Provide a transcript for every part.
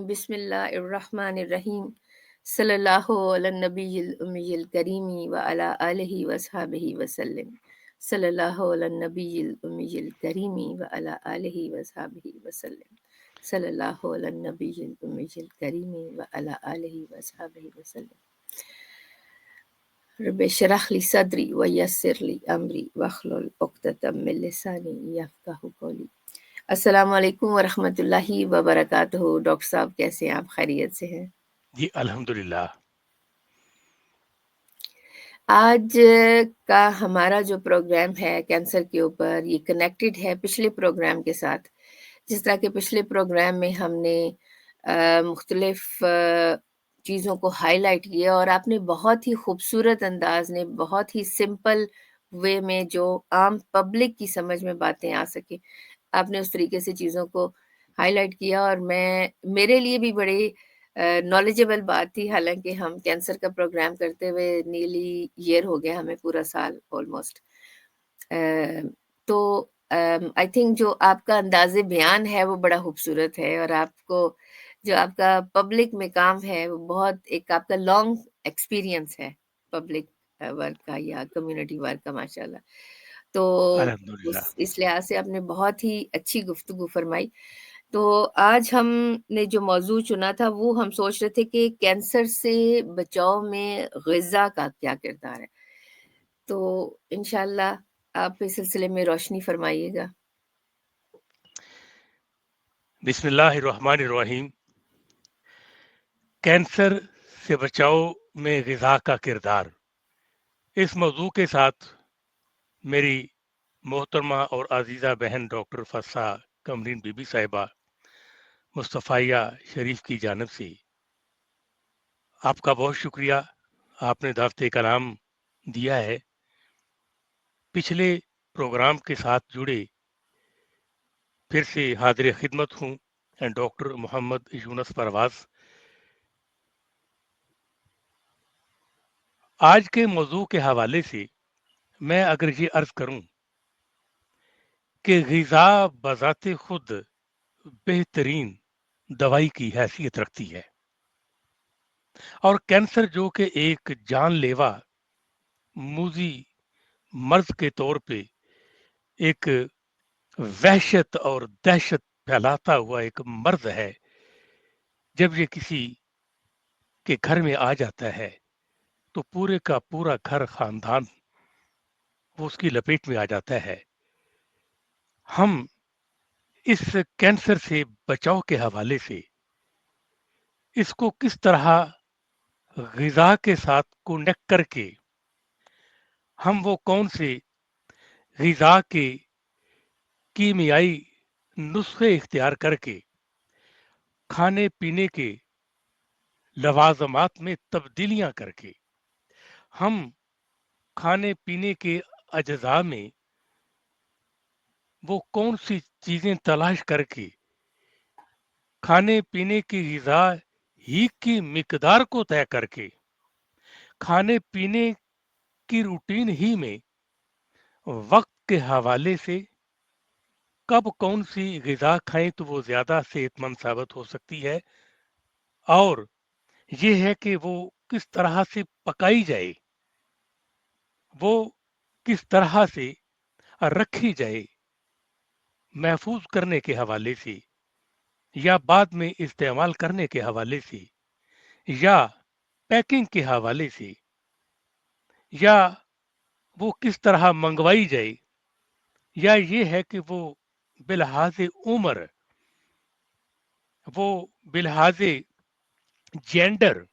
बिस्मिल्लाहिर्रहमानिर्रहीम सल्लल्लाहु अला नबील उम्मील करीमी व अला आलिहि व अस्हाबिहि वसल्लम सल्लल्लाहु अला नबील उम्मील करीमी व अला आलिहि व अस्हाबिहि वसल्लम सल्लल्लाहु अला नबील उम्मील करीमी व अला आलिहि व अस्हाबिहि वसल्लम रब्बि इश्रह ली सदरी व यस्सिर ली अमरी वहलुल उक़दतम मिन लिसानी यफ़क़हू क़ौली। अस्सलाम वालेकुम वरहमतुल्लाहि वबरकातुहू। डॉक्टर साहब कैसे हैं आप? खैरियत से हैं? जी अल्हम्दुलिल्लाह। आज का हमारा जो प्रोग्राम है कैंसर के ऊपर, ये कनेक्टेड है पिछले प्रोग्राम के साथ। जिस तरह के पिछले प्रोग्राम में हमने मुख्तलिफ चीज़ों को हाईलाइट किया और आपने बहुत ही खूबसूरत अंदाज में, बहुत ही सिंपल वे में, जो आम पब्लिक की समझ में बातें आ सके, आपने उस तरीके से चीज़ों को हाईलाइट किया और मेरे लिए भी बड़ी नॉलेजेबल बात थी। हालांकि हम कैंसर का प्रोग्राम करते हुए नीयरली ईयर हो गया हमें, पूरा साल ऑलमोस्ट। तो आई थिंक जो आपका अंदाज़े बयान है वो बड़ा खूबसूरत है और आपको जो आपका पब्लिक में काम है वो बहुत एक आपका लॉन्ग एक्सपीरियंस है पब्लिक वर्क का या कम्युनिटी वर्क का, माशाल्लाह। तो अल्हम्दुलिल्लाह। इस लिहाज से आपने बहुत ही अच्छी गुफ्तगू फरमाई। तो आज हमने जो मौजू चुना था वो हम सोच रहे थे कि कैंसर से बचाव में ग़िज़ा का क्या किरदार है। तो इंशाअल्लाह आप इस सिलसिले में रोशनी फरमाइएगा। बिस्मिल्लाहिर्रहमानिर्रहीम। कैंसर से बचाव में ग़िज़ा का किरदार, इस मौजू के साथ मेरी मोहतरमा और अजीज़ा बहन डॉक्टर फस्सा कमरीन बीबी साहिबा मुस्तफ़ाइया शरीफ की जानिब से आपका बहुत शुक्रिया। आपने दावत कलाम दिया है। पिछले प्रोग्राम के साथ जुड़े फिर से हाजिर खिदमत हूँ डॉक्टर मोहम्मद यूनुस परवाज़। आज के मौजू के हवाले से मैं अगर ये अर्ज करूं कि ग़िज़ा बज़ाते खुद बेहतरीन दवाई की हैसियत रखती है और कैंसर जो कि एक जानलेवा मूजी मर्ज के तौर पे एक वहशत और दहशत फैलाता हुआ एक मर्ज है, जब ये किसी के घर में आ जाता है तो पूरे का पूरा घर खानदान वो उसकी लपेट में आ जाता है। हम इस कैंसर से बचाव के हवाले से इसको किस तरह ग़िज़ा के साथ कनेक्ट करके हम वो कौन से ग़िज़ा के कीमियाई नुस्खे इख्तियार करके खाने पीने के लवाज़मात में तब्दीलियां करके हम खाने पीने के अज्जा में वो कौन सी चीजें तलाश करके खाने पीने की ग़िज़ा ही की मिकदार को तय करके खाने पीने की रूटीन ही में वक्त के हवाले से कब कौन सी ग़िज़ा खाएं तो वो ज्यादा सेहतमंद साबित हो सकती है, और ये है कि वो किस तरह से पकाई जाए, वो किस तरह से रखी जाए महफूज करने के हवाले से या बाद में इस्तेमाल करने के हवाले से या पैकिंग के हवाले से या वो किस तरह मंगवाई जाए, या ये है कि वो बिलहाज उम्र, वो बिलहाज जेंडर,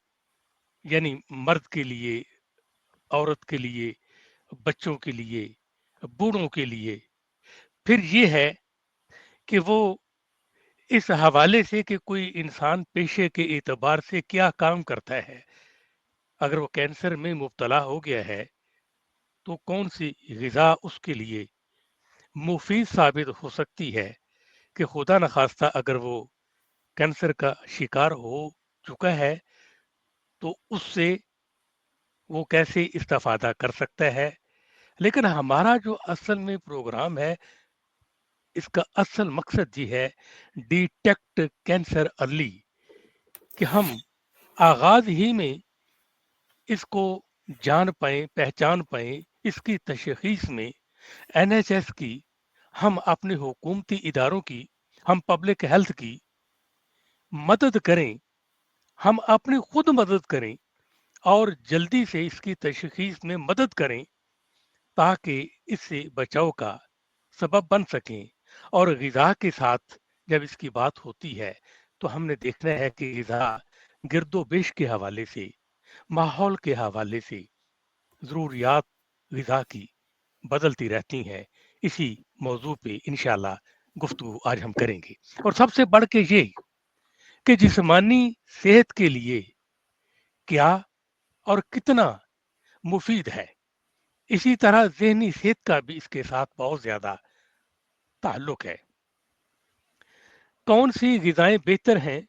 यानी मर्द के लिए, औरत के लिए, बच्चों के लिए, बूढ़ों के लिए, फिर ये है कि वो इस हवाले से कि कोई इंसान पेशे के एतबार से क्या काम करता है। अगर वो कैंसर में मुब्तला हो गया है तो कौन सी ग़िज़ा उसके लिए मुफीद साबित हो सकती है कि खुदा न खास्ता अगर वो कैंसर का शिकार हो चुका है तो उससे वो कैसे इस्तेफादा कर सकता है। लेकिन हमारा जो असल में प्रोग्राम है, इसका असल मकसद ये है डिटेक्ट कैंसर अर्ली, کہ ہم آغاز ہی میں اس کو جان پائیں، پہچان پائیں، اس کی تشخیص میں NHS کی، ہم اپنے حکومتی اداروں کی، ہم پبلک ہیلتھ کی مدد کریں، ہم اپنی خود مدد کریں اور جلدی سے اس کی تشخیص میں مدد کریں تاکہ اس سے بچاؤ کا سبب بن سکیں۔ اور غذا کے ساتھ جب اس کی بات ہوتی ہے تو ہم نے دیکھنا ہے کہ غذا گرد و بیش کے حوالے سے، ماحول کے حوالے سے ضروریات غذا کی بدلتی رہتی ہیں۔ اسی موضوع پہ انشاءاللہ گفتگو آج ہم کریں گے، اور سب سے بڑھ کے یہ کہ جسمانی صحت کے لیے کیا اور کتنا مفید ہے، اسی طرح ذہنی صحت کا بھی اس کے ساتھ بہت زیادہ تعلق ہے۔ کون سی غذائیں بہتر ہیں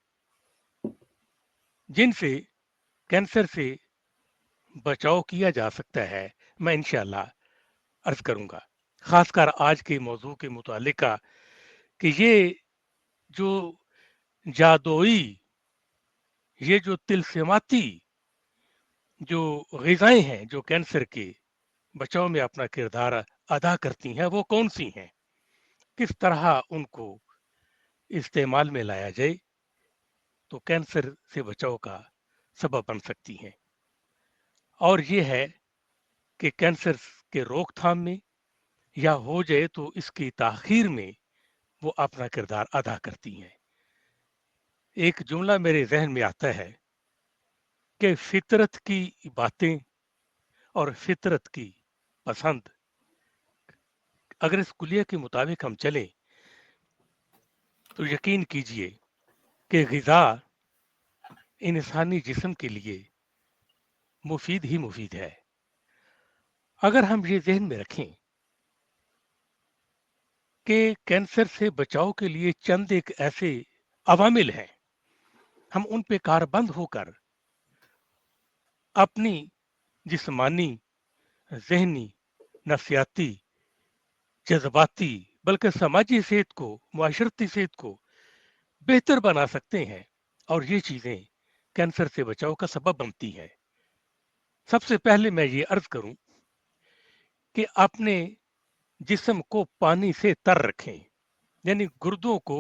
جن سے کینسر سے بچاؤ کیا جا سکتا ہے، میں انشاءاللہ عرض کروں گا، خاص کر آج کے موضوع کے متعلقہ، کہ یہ جو جادوئی، یہ جو تلسماتی جو غذائیں ہیں جو کینسر کے بچاؤ میں اپنا کردار ادا کرتی ہیں، وہ کون سی ہیں، کس طرح ان کو استعمال میں لایا جائے تو کینسر سے بچاؤ کا سبب بن سکتی ہیں۔ اور یہ ہے کہ کینسر کے روک تھام میں یا ہو جائے تو اس کی تاخیر میں وہ اپنا کردار ادا کرتی ہیں۔ ایک جملہ میرے ذہن میں آتا ہے کہ فطرت کی باتیں اور فطرت کی پسند، اگر اس کلیہ کے مطابق ہم چلیں تو یقین کیجئے کہ غذا انسانی جسم کے لیے مفید ہی مفید ہے۔ اگر ہم یہ ذہن میں رکھیں کہ کینسر سے بچاؤ کے لیے چند ایک ایسے عوامل ہیں، ہم ان پہ کاربند ہو کر اپنی جسمانی، ذہنی، نفسیاتی، جذباتی، بلکہ سماجی صحت کو، معاشرتی صحت کو بہتر بنا سکتے ہیں، اور یہ چیزیں کینسر سے بچاؤ کا سبب بنتی ہیں۔ سب سے پہلے میں یہ عرض کروں کہ اپنے جسم کو پانی سے تر رکھیں، یعنی گردوں کو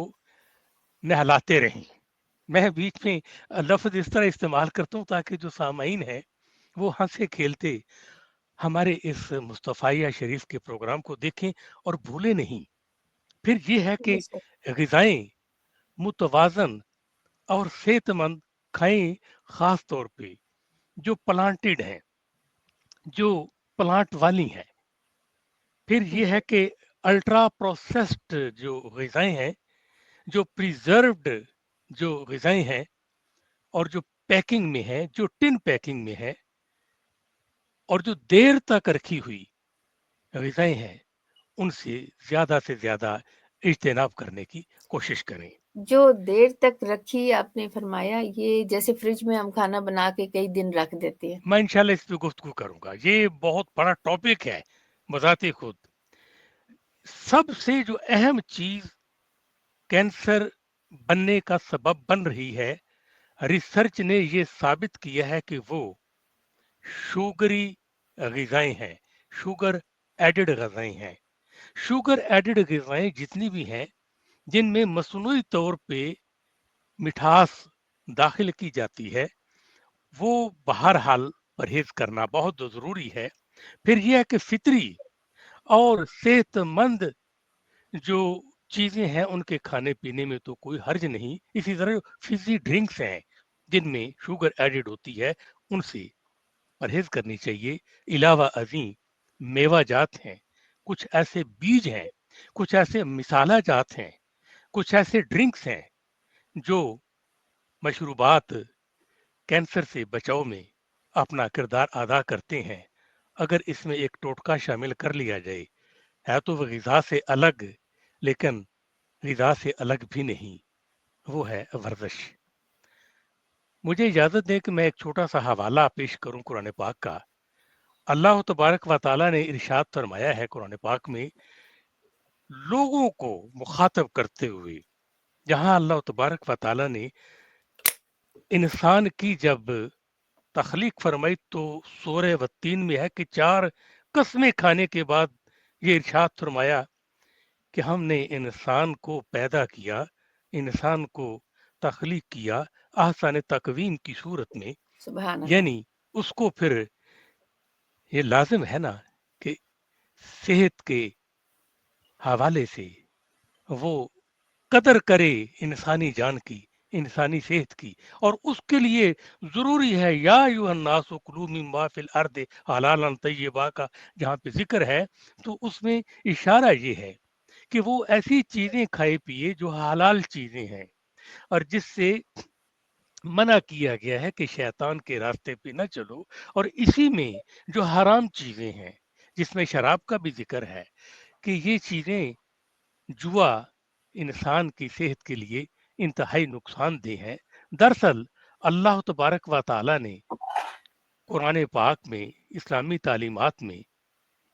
نہلاتے رہیں۔ میں بیچ میں لفظ اس طرح استعمال کرتا ہوں تاکہ جو سامعین ہیں وہ ہنسے کھیلتے ہمارے اس مصطفیہ شریف کے پروگرام کو دیکھیں اور بھولے نہیں۔ پھر یہ ہے کہ غذائیں متوازن اور صحت مند کھائیں، خاص طور پہ جو پلانٹڈ ہیں، جو پلانٹ والی ہیں۔ پھر یہ ہے کہ الٹرا پروسیسڈ جو غذائیں ہیں، جو پریزروڈ جو غذائیں ہیں اور جو پیکنگ میں ہے، جو ٹن پیکنگ میں ہے اور جو دیر تک رکھی ہوئی غذائیں ہیں، ان سے زیادہ اجتناب کرنے کی کوشش کریں۔ جو دیر تک رکھی آپ نے فرمایا، یہ جیسے فریج میں ہم کھانا بنا کے کئی دن رکھ دیتے ہیں۔ میں انشاءاللہ اس پہ گفتگو کروں گا، یہ بہت بڑا ٹاپک ہے بذات خود۔ سب سے جو اہم چیز کینسر بننے کا سبب بن رہی ہے، ریسرچ نے یہ ثابت کیا ہے کہ وہ شوگری غذائیں ہیں، شوگر ایڈڈ غذائیں ہیں۔ شوگر ایڈڈ غذائیں جتنی بھی ہیں جن میں مصنوعی طور پہ مٹھاس داخل کی جاتی ہے، وہ بہرحال پرہیز کرنا بہت ضروری ہے۔ پھر یہ ہے کہ فطری اور صحت مند جو چیزیں ہیں ان کے کھانے پینے میں تو کوئی حرج نہیں۔ اسی طرح فزی ڈرنکس ہیں جن میں شوگر ایڈڈ ہوتی ہے، ان سے پرہیز کرنی چاہیے۔ علاوہ ازیں میوہ جات ہیں، کچھ ایسے بیج ہیں، کچھ ایسے مسالہ جات ہیں، کچھ ایسے ڈرنکس ہیں جو مشروبات کینسر سے بچاؤ میں اپنا کردار ادا کرتے ہیں۔ اگر اس میں ایک ٹوٹکا شامل کر لیا جائے، ہے تو وہ غذا سے الگ، لیکن غذا سے الگ بھی نہیں، وہ ہے ورزش۔ مجھے اجازت دیں کہ میں ایک چھوٹا سا حوالہ پیش کروں قرآن پاک کا۔ اللہ تبارک و تعالیٰ نے ارشاد فرمایا ہے قرآن پاک میں، لوگوں کو مخاطب کرتے ہوئے، جہاں اللہ تبارک و تعالیٰ نے इंसान की जब तख्लीक फरमाई तो सूरह वत्तीन में है कि 4 कस्में खाने के बाद ये इरशाद फरमाया कि हमने इंसान को पैदा किया, इंसान को तख्लीक किया ahsan तकवीम की सूरत में, सुभान अल्लाह। यानी उसको फिर ये लाजिम है ना कि सेहत के हवाले से वो कदर करे इंसानी जान की, इंसानी सेहत की, और उसके लिए जरूरी है या अय्युहन्नासु कुलू मिम्मा फिल अर्दि हलालन तय्यबा का जहाँ पे जिक्र है, तो उसमें इशारा ये है कि वो ऐसी चीजें खाए पिए जो हलाल चीजें हैं, और जिससे मना किया गया है कि शैतान के रास्ते पे न चलो। और इसी में जो हराम चीजें हैं, जिसमें शराब का भी जिक्र है कि ये चीजें, जुआ इंसान की सेहत के लिए इंतहाई नुकसानदेह है। दरअसल अल्लाह तबारक व ताला ने कुरान पाक में, इस्लामी तालीमात में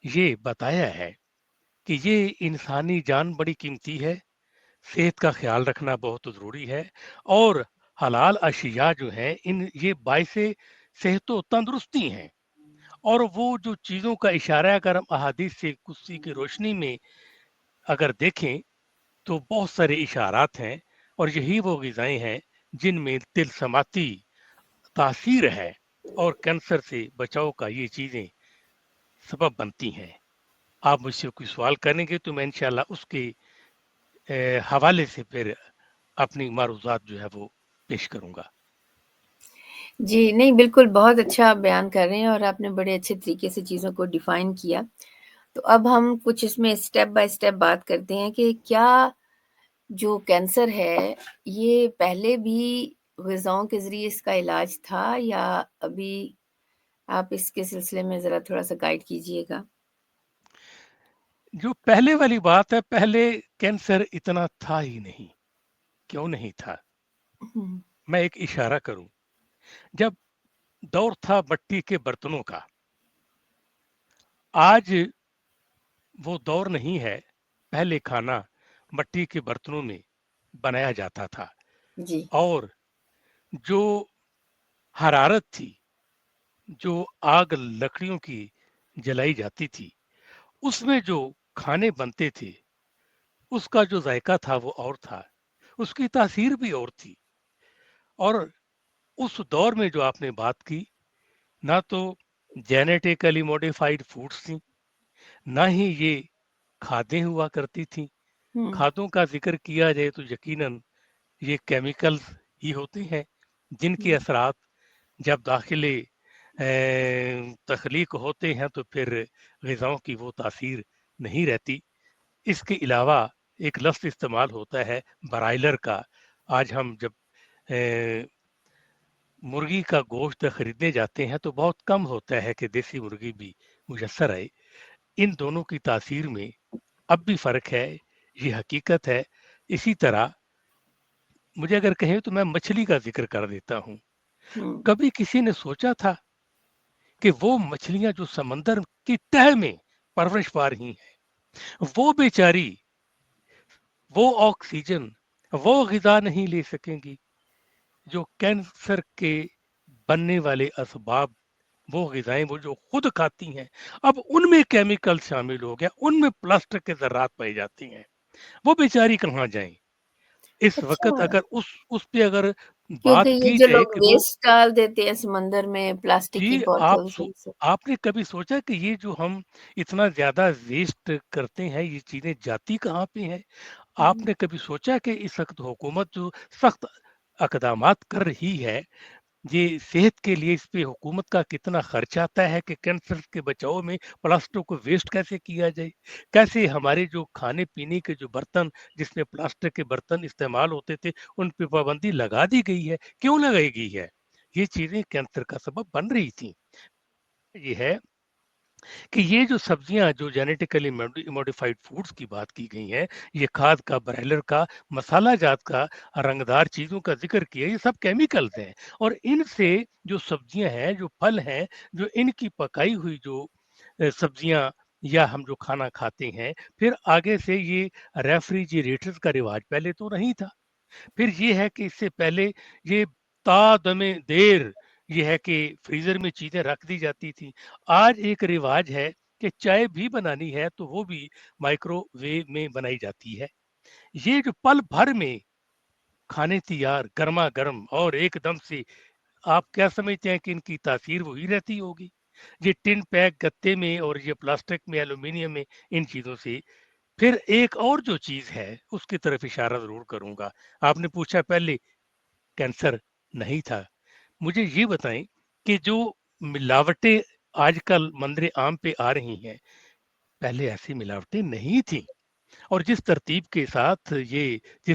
ये बताया है कि ये इंसानी जान बड़ी कीमती है, सेहत का ख्याल रखना बहुत ज़रूरी है, और हलाल अशिया जो हैं इन ये बाइसे सेहत व तंदुरुस्ती हैं। और वो जो चीज़ों का इशारा है, अगर हम अहादीस से कुर्सी की रोशनी में अगर देखें तो बहुत सारे इशारात हैं, और यही वो ग़िज़ाएँ हैं जिनमें तिलसमाती तासीर है और कैंसर से बचाव का ये चीज़ें सबब बनती हैं। आप मुझसे कोई सवाल करेंगे तो मैं इंशाल्लाह उसके हवाले से फिर अपनी मारूज़ात जो है वो पेश करूँगा। जी, नहीं बिल्कुल बहुत अच्छा आप बयान कर रहे हैं और आपने बड़े अच्छे तरीके से चीज़ों को डिफ़ाइन किया। तो अब हम कुछ इसमें स्टेप बाय स्टेप बात करते हैं कि क्या जो कैंसर है, ये पहले भी ग़िज़ाओं के ज़रिए इसका इलाज था या अभी आप इसके सिलसिले में ज़रा थोड़ा-सा गाइड कीजिएगा? जो पहले वाली बात है, पहले कैंसर इतना था ही नहीं। क्यों नहीं था? हुँ, मैं एक इशारा करूँ। जब दौर था मिट्टी के बर्तनों का, आज वो दौर नहीं है। पहले खाना मिट्टी के बर्तनों में बनाया जाता था, जी। और जो हरारत थी, जो आग लकड़ियों की जलाई जाती थी, उसमें जो खाने बनते थे, उसका जो जायका था वो और था, उसकी तासीर भी और थी। और उस दौर में जो आपने बात की, ना तो जेनेटिकली मॉडिफाइड फूड्स थी, ना ही ये खादें हुआ करती थी। हुँ, खादों का जिक्र किया जाए तो यकीनन ये केमिकल्स ही होते हैं, जिनके हुँ। असरात जब दाखिले तख्लीक होते हैं तो फिर ग़िज़ाओं की वो तासीर नहीं रहती। इसके अलावा एक लफ्ज़ इस्तेमाल होता है ब्रायलर का। आज हम जब अ, मुर्गी का गोश्त खरीदने जाते हैं तो बहुत कम होता है कि देसी मुर्गी भी मुयस्सर आए। इन दोनों की तासीर में अब भी फ़र्क है, ये हकीकत है। इसी तरह मुझे अगर कहें तो मैं मछली का ज़िक्र कर देता हूँ। हुँ, कभी किसी ने सोचा था कि वो मछलियाँ जो समंदर की तह में परवरिश पा रही हैं, वो बेचारी वो ऑक्सीजन, वो ग़िज़ा नहीं ले सकेंगी जो कैंसर के बनने वाले असबाब, वो ग़िज़ाएँ वो जो खुद खाती हैं, अब उनमें केमिकल शामिल हो गया, उनमें प्लास्टिक के ज़र्रात पाई जाती हैं। वो बेचारी कहाँ जाएँ? इस वक़्त अच्छा, अगर उस पे अगर क्योंकि बात ये की जो जाए लोग कि वो, वेस्ट डाल देते हैं समंदर में प्लास्टिक की जी, बॉटल्स ये सब। आपने कभी सोचा कि ये जो हम इतना ज़्यादा वेस्ट करते हैं, ये चीज़ें जाती कहाँ पे हैं? हुँ, आपने कभी सोचा कि इस वक़्त हुकूमत जो सख्त इक़दामात कर रही है, ये सेहत के लिए, इस पे हुकूमत का कितना खर्च आता है कि कैंसर के बचाव में प्लास्टिक को वेस्ट कैसे किया जाए? कैसे हमारे जो खाने-पीने के जो बर्तन, जिसमें प्लास्टिक के बर्तन इस्तेमाल होते थे, उन पे पाबंदी लगा दी गई है। क्यों लगाई गई है? ये चीज़ें कैंसर का सबब बन रही थी। ये है कि ये जो सब्जियाँ जो जेनेटिकली मॉडिफाइड फूड्स की बात की गई हैं, ये खाद का, ब्रायलर का, मसाला जात का, रंगदार चीज़ों का ज़िक्र किया, ये सब केमिकल्स हैं। और इनसे जो सब्जियाँ हैं, जो फल हैं, जो इनकी पकाई हुई जो सब्जियाँ या हम जो खाना खाते हैं, फिर आगे से ये रेफ्रिजरेटर्स का रिवाज पहले तो नहीं था। फिर ये है कि इससे पहले ये तादमे देर ये है कि फ्रीजर में चीजें रख दी जाती थी। आज एक रिवाज है कि चाय भी बनानी है तो वो भी माइक्रोवेव में बनाई जाती है। ये जो पल भर में खाने तैयार गर्मा गर्म और एकदम से, आप क्या समझते हैं कि इनकी तासीर वही रहती होगी? ये टिन पैक गत्ते में और ये प्लास्टिक में, एल्यूमिनियम में, इन चीजों से। फिर एक और जो चीज है उसकी तरफ इशारा जरूर करूंगा। आपने पूछा पहले कैंसर नहीं था। मुझे ये बताएं कि जो मिलावटें आजकल मंदरे आम पे आ रही हैं, पहले ऐसी मिलावटें नहीं थी। और जिस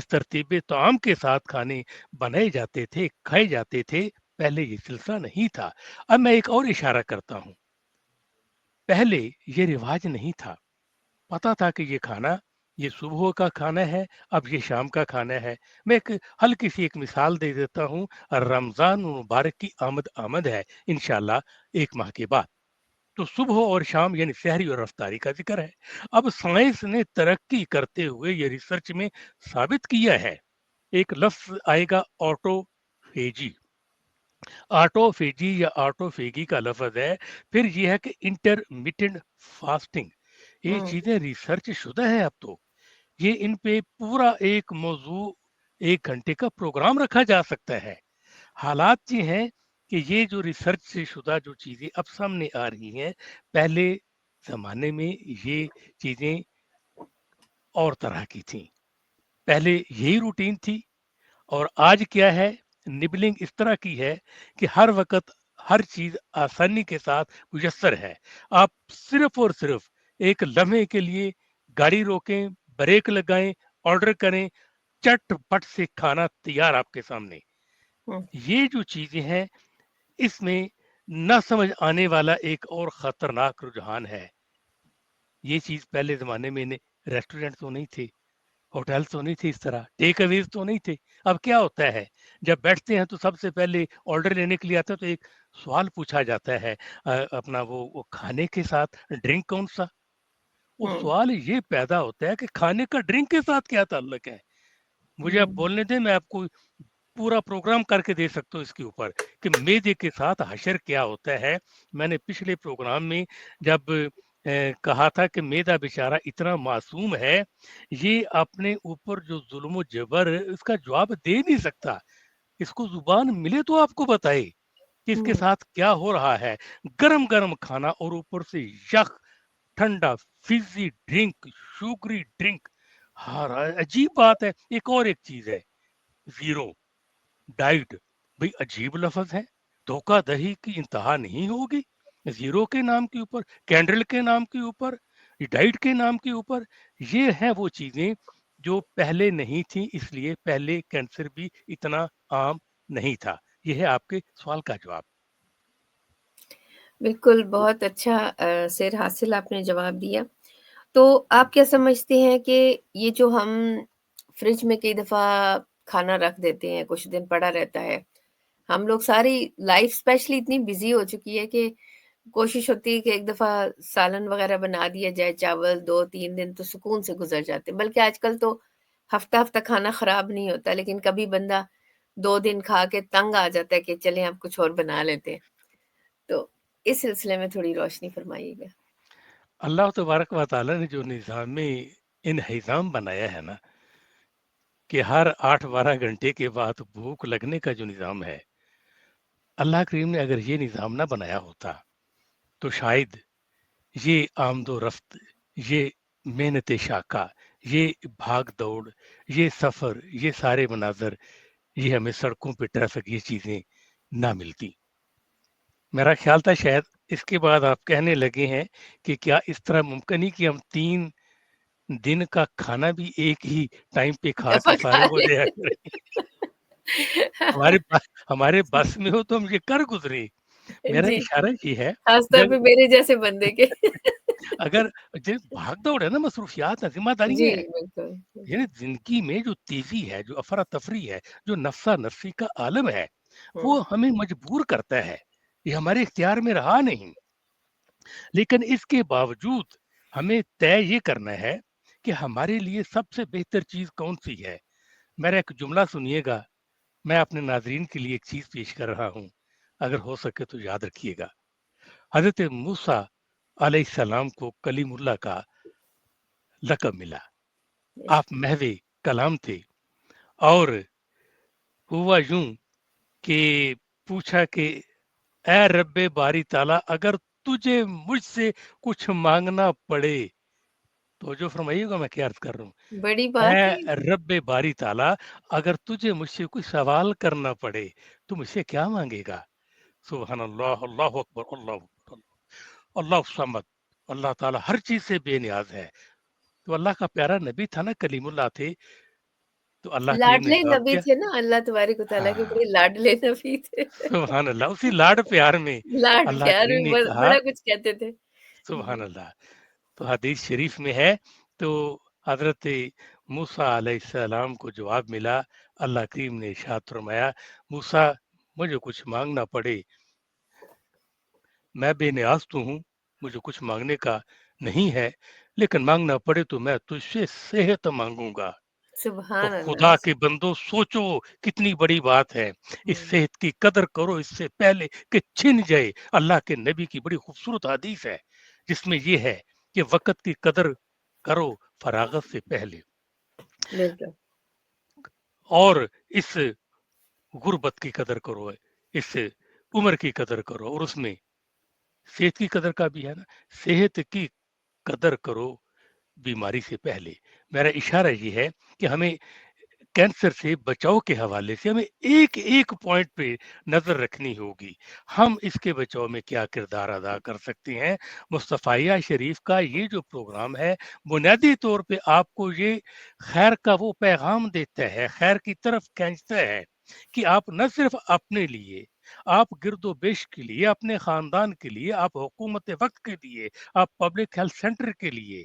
तरतीबे ताम के साथ खाने बनाए जाते थे, खाए जाते थे, पहले ये सिलसिला नहीं था। अब मैं एक और इशारा करता हूँ। पहले ये रिवाज नहीं था। पता था कि ये खाना, ये सुबह का खाना है, अब ये शाम का खाना है। मैं एक हल्की सी एक मिसाल दे देता हूँ। रमजान मुबारक की आमद आमद है इंशाल्लाह 1 माह के बाद। तो सुबह और शाम यानी सहरी और अफ्तारी का जिक्र है। अब साइंस ने तरक्की करते हुए ये रिसर्च में साबित किया है। एक लफ्ज आएगा ऑटोफेजी। ऑटोफेजी या ऑटोफेगी का लफ्ज है। फिर ये है कि इंटरमिटेंट फास्टिंग। ये हुँ, चीजें रिसर्च शुदा है अब तो। ये इन पे पूरा एक मौजू 1 घंटे का प्रोग्राम रखा जा सकता है। हालात ये हैं कि ये जो रिसर्च से शुदा जो चीजें अब सामने आ रही हैं, पहले जमाने में ये चीजें और तरह की थी। पहले यही रूटीन थी। और आज क्या है, निबलिंग इस तरह की है कि हर वक्त हर चीज आसानी के साथ मुयस्सर है। आप सिर्फ और सिर्फ एक लम्हे के लिए गाड़ी रोकें, ब्रेक लगाएं, ऑर्डर करें, चटपट से खाना तैयार आपके सामने। हुँ। ये जो चीजें हैं, इसमें न समझ आने वाला एक और खतरनाक रुझान है। ये चीज पहले जमाने में रेस्टोरेंट तो नहीं थे, होटल्स तो नहीं थे, इस तरह टेक अवेज तो नहीं थे। अब क्या होता है, जब बैठते हैं तो सबसे पहले ऑर्डर लेने के लिए आते हैं तो एक सवाल पूछा जाता है, अपना वो खाने के साथ ड्रिंक कौन सा। वो हुँ, सवाल ये पैदा होता है कि खाने का ड्रिंक के साथ क्या ताल्लुक है। मुझे आप हुँ, बोलने दें, मैं आपको पूरा प्रोग्राम करके दे सकता हूँ इसके ऊपर कि मेदे के साथ हशर क्या होता है। मैंने पिछले प्रोग्राम में जब कहा था कि मेदा बेचारा इतना मासूम है, ये अपने ऊपर जो जुल्म जबर इसका जवाब दे नहीं सकता। इसको जुबान मिले तो आपको बताए कि इसके हुँ, साथ क्या हो रहा है। गरम गरम खाना और ऊपर से यख ठंडा फिजी ड्रिंक, शुगरी ड्रिंक। हाँ, अजीब बात है। एक और एक चीज है, जीरो डाइट। भाई अजीब लफ्ज है। धोखाधड़ी की इंतहा नहीं होगी जीरो के नाम के ऊपर, कैंडल के नाम के ऊपर, डाइट के नाम के ऊपर। ये है वो चीजें जो पहले नहीं थी, इसलिए पहले कैंसर भी इतना आम नहीं था। ये है आपके सवाल का जवाब। बिल्कुल, बहुत अच्छा सिर हासिल आपने जवाब दिया। तो आप क्या समझते हैं कि ये जो हम फ्रिज में कई दफ़ा खाना रख देते हैं, कुछ दिन पड़ा रहता है, हम लोग सारी लाइफ़ स्पेशली इतनी बिज़ी हो चुकी है कि कोशिश होती है कि एक दफ़ा सालन वग़ैरह बना दिया जाए, चावल 2-3 दिन तो सुकून से गुज़र जाते हैं। बल्कि आजकल तो हफ़्ता-हफ़्ता खाना ख़राब नहीं होता, लेकिन कभी बंदा 2 दिन खा के तंग आ जाता है कि चलें अब कुछ और बना लेते हैं। तो इस सिलसिले में थोड़ी रोशनी फरमाइएगा। अल्लाह तबारक व तआला ने जो निज़ाम इंहिज़ाम बनाया है ना, कि हर 8-12 घंटे के बाद भूख लगने का जो निज़ाम है, अल्लाह करीम ने अगर ये निज़ाम ना बनाया होता तो शायद ये आमदो रफ्त, ये मेहनत शाका, ये भाग दौड़, ये सफर, ये सारे मनाजर, ये हमें सड़कों पे ट्रैफिक, ये चीजें ना मिलती। मेरा ख्याल था शायद इसके बाद आप कहने लगे हैं कि क्या इस तरह मुमकिन ही कि हम 3 दिन का खाना भी एक ही टाइम पे खा के पका फारिग हो ले। जाया करें। हमारे बस में हो तो हम ये कर गुजरे। मेरा जी, इशारा ये है, खास तौर जब पे मेरे जैसे बंदे के। अगर जो भाग दौड़ है ना, मसरूफियात है, जी, जिम्मेदारियां हैं, बिल्कुल, यानी बिल्कुल। जिंदगी में जो तेजी है, जो अफरा तफरी है, जो नफसा नफसी का आलम है, हुँ, वो हमें मजबूर करता है। ये हमारे इख्तियार में रहा नहीं। लेकिन इसके बावजूद हमें तय ये करना है कि हमारे लिए सबसे बेहतर चीज कौन सी है। मेरा एक जुमला सुनिएगा, میں اپنے ناظرین کے لیے ایک چیز پیش کر رہا ہوں، اگر ہو سکے تو یاد رکھیے گا۔ حضرت موسیٰ علیہ السلام کو کلیم اللہ کا لقب ملا، آپ محو کلام تھے، اور ہوا یوں کہ پوچھا کہ اے رب باری تعالیٰ، اگر تجھے مجھ سے کچھ مانگنا پڑے تو جو فرمائیے گا میں کیا عرض کر رہا ہوں، بڑی بات ہے۔ اے رب باری تعالیٰ، اگر تجھے مجھ سے کوئی سوال کرنا پڑے تو مجھ سے کیا مانگے گا؟ سبحان اللہ، اللہ اکبر، اللہ اکبر، اللہ الصمد، اللہ تعالیٰ ہر چیز سے بے نیاز ہے۔ تو اللہ کا پیارا نبی تھا نا، کلیم اللہ تھے، تو اللہ کریم نے لاڈلے جواب نبی دیا۔ تھے نا، اللہ تبارک و تعالیٰ کے ہاں، بڑے لاڈلے نبی تھے۔ سبحان اللہ، اسی لاڈ پیار میں لاڈ اللہ پیار کریم میں نے کہا، بڑا کچھ کہتے تھے۔ سبحان اللہ۔ تو حدیث شریف میں ہے، تو حضرت موسیٰ علیہ السلام کو جواب ملا، اللہ کریم نے ارشاد فرمایا، موسیٰ، مجھے کچھ مانگنا پڑے، میں بے نیاز تو ہوں، مجھے کچھ مانگنے کا نہیں ہے، لیکن مانگنا پڑے تو میں تجھ سے صحت مانگوں گا۔ تو سبحان اللہ۔ خدا کے بندو، سوچو کتنی بڑی بات ہے، اس ہوں، صحت کی قدر کرو اس سے پہلے کہ چھن جائے۔ اللہ کے نبی کی بڑی خوبصورت حدیث ہے جس میں یہ ہے کہ وقت کی قدر کرو فراغت سے پہلے، بالکل اور اس غربت کی قدر کرو، اس عمر کی قدر کرو، اور اس میں صحت کی قدر کا بھی ہے نا، صحت کی قدر کرو بیماری سے پہلے۔ میرا اشارہ یہ ہے کہ ہمیں کینسر سے بچاؤ کے حوالے سے ہمیں ایک ایک پوائنٹ پہ نظر رکھنی ہوگی، ہم اس کے بچاؤ میں کیا کردار ادا کر سکتے ہیں۔ مصطفیہ شریف کا یہ جو پروگرام ہے، بنیادی طور پہ آپ کو یہ خیر کا وہ پیغام دیتا ہے، خیر کی طرف کھینچتا ہے کہ آپ نہ صرف اپنے لیے، آپ گرد و بیش کے لیے، اپنے خاندان کے لیے، آپ حکومت وقت کے لیے، آپ پبلک ہیلتھ سینٹر کے لیے،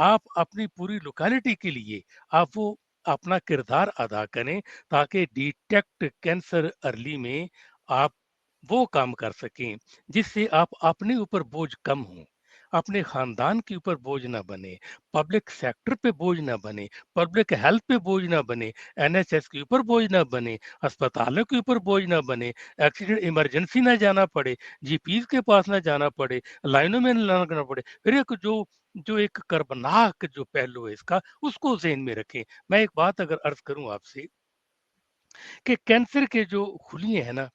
آپ اپنی پوری لوکیلٹی کے لیے، آپ وہ اپنا کردار ادا کریں، تاکہ ڈیٹیکٹ کینسر ارلی میں آپ وہ کام کر سکیں جس سے آپ اپنے اوپر بوجھ کم ہوں، اپنے خاندان کے اوپر بوجھ نہ بنے، پبلک سیکٹر پہ بوجھ نہ بنے، پبلک ہیلتھ پہ بوجھ نہ بنے، NHS کے اوپر بوجھ نہ بنے، اسپتالوں کے اوپر بوجھ نہ بنے، ایکسیڈنٹ ایمرجنسی نہ جانا پڑے، GPs کے پاس نہ جانا پڑے، لائنوں میں نہ لگنا پڑے، پھر ایک کربناک جو پہلو ہے اس کا، اس کو ذہن میں رکھیں۔ میں ایک بات اگر عرض کروں آپ سے کہ کینسر کے جو خلیے ہیں نا،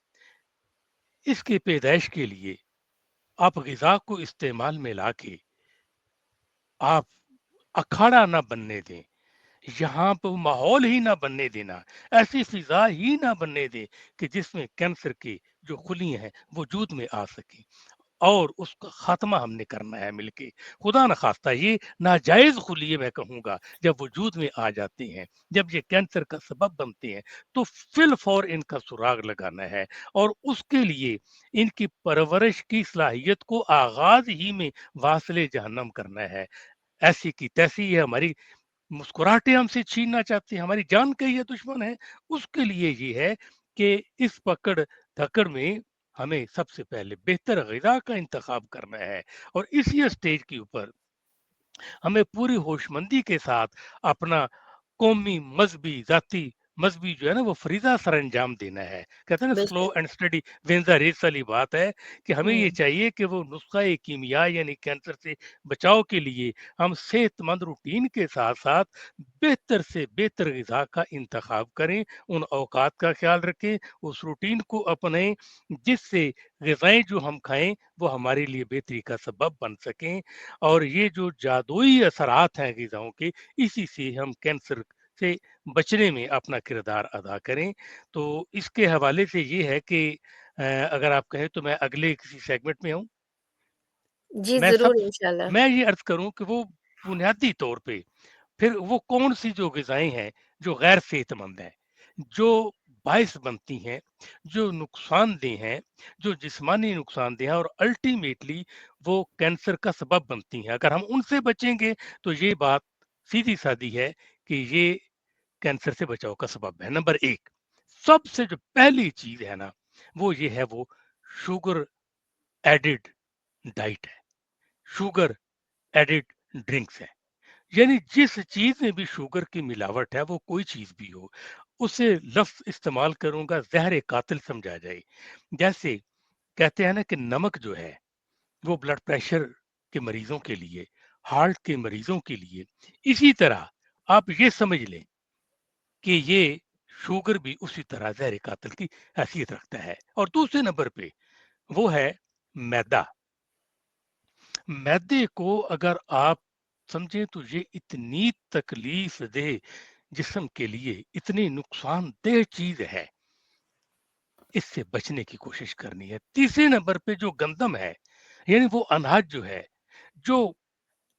اس کی پیدائش کے لیے آپ غذا کو استعمال میں لا کے آپ اکھاڑا نہ بننے دیں، یہاں پہ ماحول ہی نہ بننے دینا، ایسی فضا ہی نہ بننے دیں کہ جس میں کینسر کی جو خلیاں ہیں وجود میں آ سکیں، اور اس کا خاتمہ ہم نے کرنا ہے مل کے۔ خدا نخواستہ یہ ناجائز خلیے میں کہوں گا جب وجود میں آ جاتے ہیں، جب یہ کینسر کا سبب بنتے ہیں، تو فی الفور ان کا سراغ لگانا ہے، اور اس کے لیے ان کی پرورش کی صلاحیت کو آغاز ہی میں واصل جہنم کرنا ہے۔ ایسی کی تیسی یہ ہماری مسکراہٹیں ہم سے چھیننا چاہتے ہیں، ہماری جان کا یہ دشمن ہے۔ اس کے لیے یہ ہے کہ اس پکڑ دھکڑ میں ہمیں سب سے پہلے بہتر غذا کا انتخاب کرنا ہے، اور اسی اسٹیج کے اوپر ہمیں پوری ہوش مندی کے ساتھ اپنا قومی، ذاتی مذہبی جو ہے نا وہ فریضہ سر انجام دینا ہے۔ کہتے ہیں نا بے سلو شک۔ And steady wins the race والی بات ہے کہ ہمیں یہ ہوں، چاہیے کہ وہ نسخہ کیمیا یعنی کینسر سے بچاؤ کے لیے ہم صحت مند روٹین کے ساتھ ساتھ بہتر سے بہتر غذا کا انتخاب کریں، ان اوقات کا خیال رکھیں، اس روٹین کو اپنیں جس سے غذائیں جو ہم کھائیں وہ ہمارے لیے بہتری کا سبب بن سکیں، اور یہ جو جادوئی اثرات ہیں غذاؤں کے، اسی سے ہم کینسر سے بچنے میں اپنا کردار ادا کریں۔ تو اس کے حوالے سے یہ ہے کہ اگر آپ کہیں تو میں اگلے کسی سیگمنٹ میں ہوں، جی میں ضرور انشاءاللہ۔ میں یہ عرض کروں کہ وہ بنیادی طور پہ پھر وہ کون سی جو غذائیں ہیں جو غیر صحت مند ہیں، جو باعث بنتی ہیں، جو نقصان دہ ہیں، جو جسمانی نقصان دہ ہیں، اور الٹیمیٹلی وہ کینسر کا سبب بنتی ہیں، اگر ہم ان سے بچیں گے تو یہ بات سیدھی سادی ہے کہ یہ کینسر سے بچاؤ کا سبب ہے۔ نمبر ایک، سب سے جو پہلی چیز ہے نا، وہ یہ ہے، وہ شوگر ایڈڈ ڈائٹ ہے، شوگر ایڈڈ ڈرنکس ہے، یعنی جس چیز میں بھی شوگر کی ملاوٹ ہے، وہ کوئی چیز بھی ہو، اسے لفظ استعمال کروں گا زہر قاتل سمجھا جائے. جیسے کہتے ہیں نا کہ نمک جو ہے وہ بلڈ پریشر کے مریضوں کے لیے، ہارٹ کے مریضوں کے لیے، اسی طرح آپ یہ سمجھ لیں کہ یہ شوگر بھی اسی طرح زہر قاتل کی حیثیت رکھتا ہے. اور دوسرے نمبر پہ وہ ہے میدا. میدے کو اگر آپ سمجھیں تو یہ اتنی تکلیف دہ جسم کے لیے اتنی نقصان دہ چیز ہے، اس سے بچنے کی کوشش کرنی ہے. تیسرے نمبر پہ جو گندم ہے، یعنی وہ اناج جو ہے جو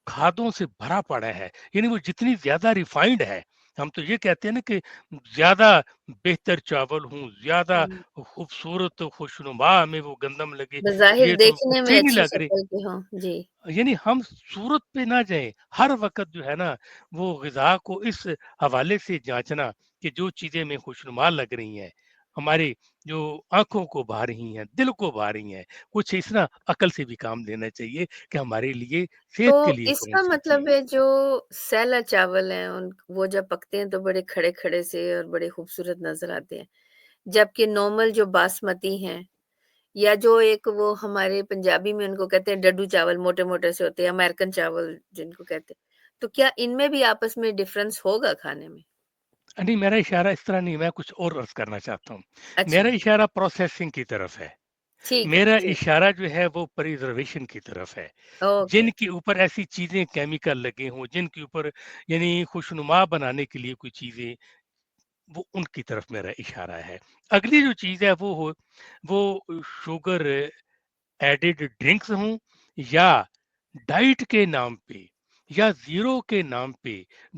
کھادوں سے بھرا پڑا ہے، یعنی وہ جتنی زیادہ ریفائنڈ ہے، ہم تو یہ کہتے ہیں نا کہ زیادہ بہتر چاول ہوں، زیادہ ہوں، خوبصورت خوشنما میں وہ گندم لگے، بظاہر یہ تو دیکھنے میں اچھی نہیں اچھی لگ رہی. شکل کے ہوں. جی. یعنی ہم صورت پہ نہ جائیں، ہر وقت جو ہے نا وہ غذا کو اس حوالے سے جانچنا کہ جو چیزیں میں خوشنما لگ رہی ہیں، ہمارے جو آنکھوں کو بھا رہی ہیں، دل کو بھا رہی ہیں، کچھ اس نا عقل سے بھی کام لینا چاہیے کہ ہمارے لیے تو صحت کے لیے اس کون کا سی مطلب چیز. ہے جو سیلا چاول ہیں وہ جب پکتے ہیں تو بڑے کھڑے کھڑے سے اور بڑے خوبصورت نظر آتے ہیں، جبکہ نارمل جو باسمتی ہیں یا جو ایک وہ ہمارے پنجابی میں ان کو کہتے ہیں ڈڈو چاول، موٹے موٹے سے ہوتے ہیں، امریکن چاول جن کو کہتے ہیں، تو کیا ان میں بھی آپس میں ڈفرنس ہوگا کھانے میں؟ نہیں، میرا اشارہ اس طرح نہیں، میں کچھ اور عرض کرنا چاہتا ہوں. اچھا. میرا اشارہ پروسیسنگ کی طرف ہے. ٹھیک ہے. میرا ٹھیک. اشارہ جو ہے وہ پریزرویشن کی طرف ہے. اوکے. جن کے اوپر ایسی چیزیں کیمیکل لگے ہوں، جن کے اوپر یعنی خوشنما بنانے کے لیے کوئی چیزیں، وہ ان کی طرف میرا اشارہ ہے. اگلی جو چیز ہے وہ شوگر ایڈڈ ڈرنکس ہوں یا ڈائٹ کے نام پہ یا زیرو کے نام پہ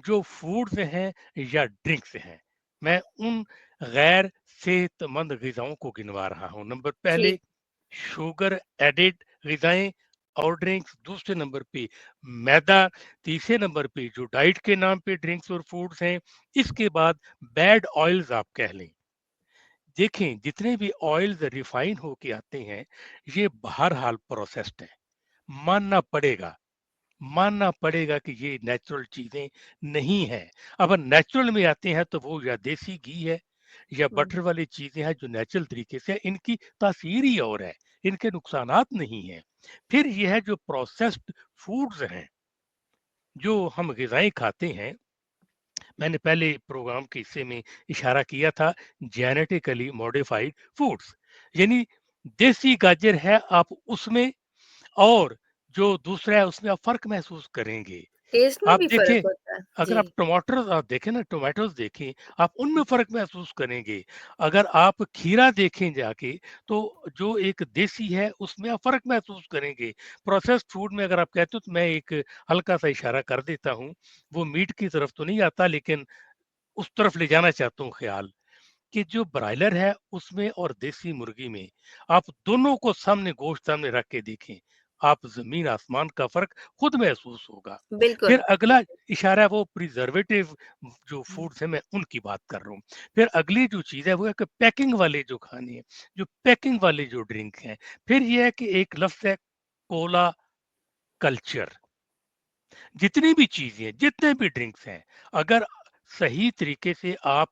جو فوڈز ہیں یا ڈرنکس ہیں، میں ان غیر صحت مند غذاؤں کو گنوا رہا ہوں. نمبر پہلے ٹھیک. شوگر ایڈڈ غذائیں اور ڈرنکس، دوسرے نمبر پہ میدا، تیسرے نمبر پہ جو ڈائٹ کے نام پہ ڈرنکس اور فوڈز ہیں، اس کے بعد بیڈ آئلز آپ کہہ لیں. دیکھیں جتنے بھی آئلز ریفائن ہو کے آتے ہیں یہ بہرحال پروسیسڈ ہیں. ماننا پڑے گا، ماننا پڑے گا کہ یہ نیچرل چیزیں نہیں ہیں. اگر نیچرل میں آتے ہیں تو وہ یا دیسی گھی ہے یا ہوں. بٹر والی چیزیں ہیں جو نیچرل طریقے سے، ان کی تاثیر ہی اور ہے، ان کے نقصانات نہیں ہیں. پھر یہ ہے جو پروسیسڈ فوڈز ہیں، جو ہم غذائیں کھاتے ہیں. میں نے پہلے پروگرام کے حصے میں اشارہ کیا تھا جینیٹیکلی موڈیفائڈ فوڈز، یعنی دیسی گاجر ہے آپ اس میں اور جو دوسرا ہے اس میں آپ فرق محسوس کریں گے. ٹیسٹ میں آپ بھی دیکھیں، فرق ہوتا ہے. اگر جی. آپ ٹماٹر آپ دیکھیں نا، ٹومیٹوز دیکھیں، آپ ان میں فرق محسوس کریں گے. اگر آپ کھیرا دیکھیں جا کے تو جو ایک دیسی ہے اس میں آپ فرق محسوس کریں گے. پروسیسڈ فوڈ میں اگر آپ کہتے ہو تو میں ایک ہلکا سا اشارہ کر دیتا ہوں، وہ میٹ کی طرف تو نہیں آتا لیکن اس طرف لے جانا چاہتا ہوں خیال، کہ جو برائلر ہے اس میں اور دیسی مرغی میں آپ دونوں کو سامنے گوشت سامنے رکھ کے دیکھیں، آپ زمین آسمان کا فرق خود محسوس ہوگا. بالکل. پھر اگلا اشارہ ہے وہ پریزرویٹو جو فوڈز ہیں، میں ان کی بات کر رہا ہوں. پھر اگلی جو چیز ہے وہ ہے کہ پیکنگ والے جو کھانے ہیں، جو پیکنگ والے جو ڈرنک ہیں. پھر یہ ہے کہ ایک لفظ ہے کولا کلچر. جتنی بھی چیزیں، جتنے بھی ڈرنکس ہیں، اگر صحیح طریقے سے آپ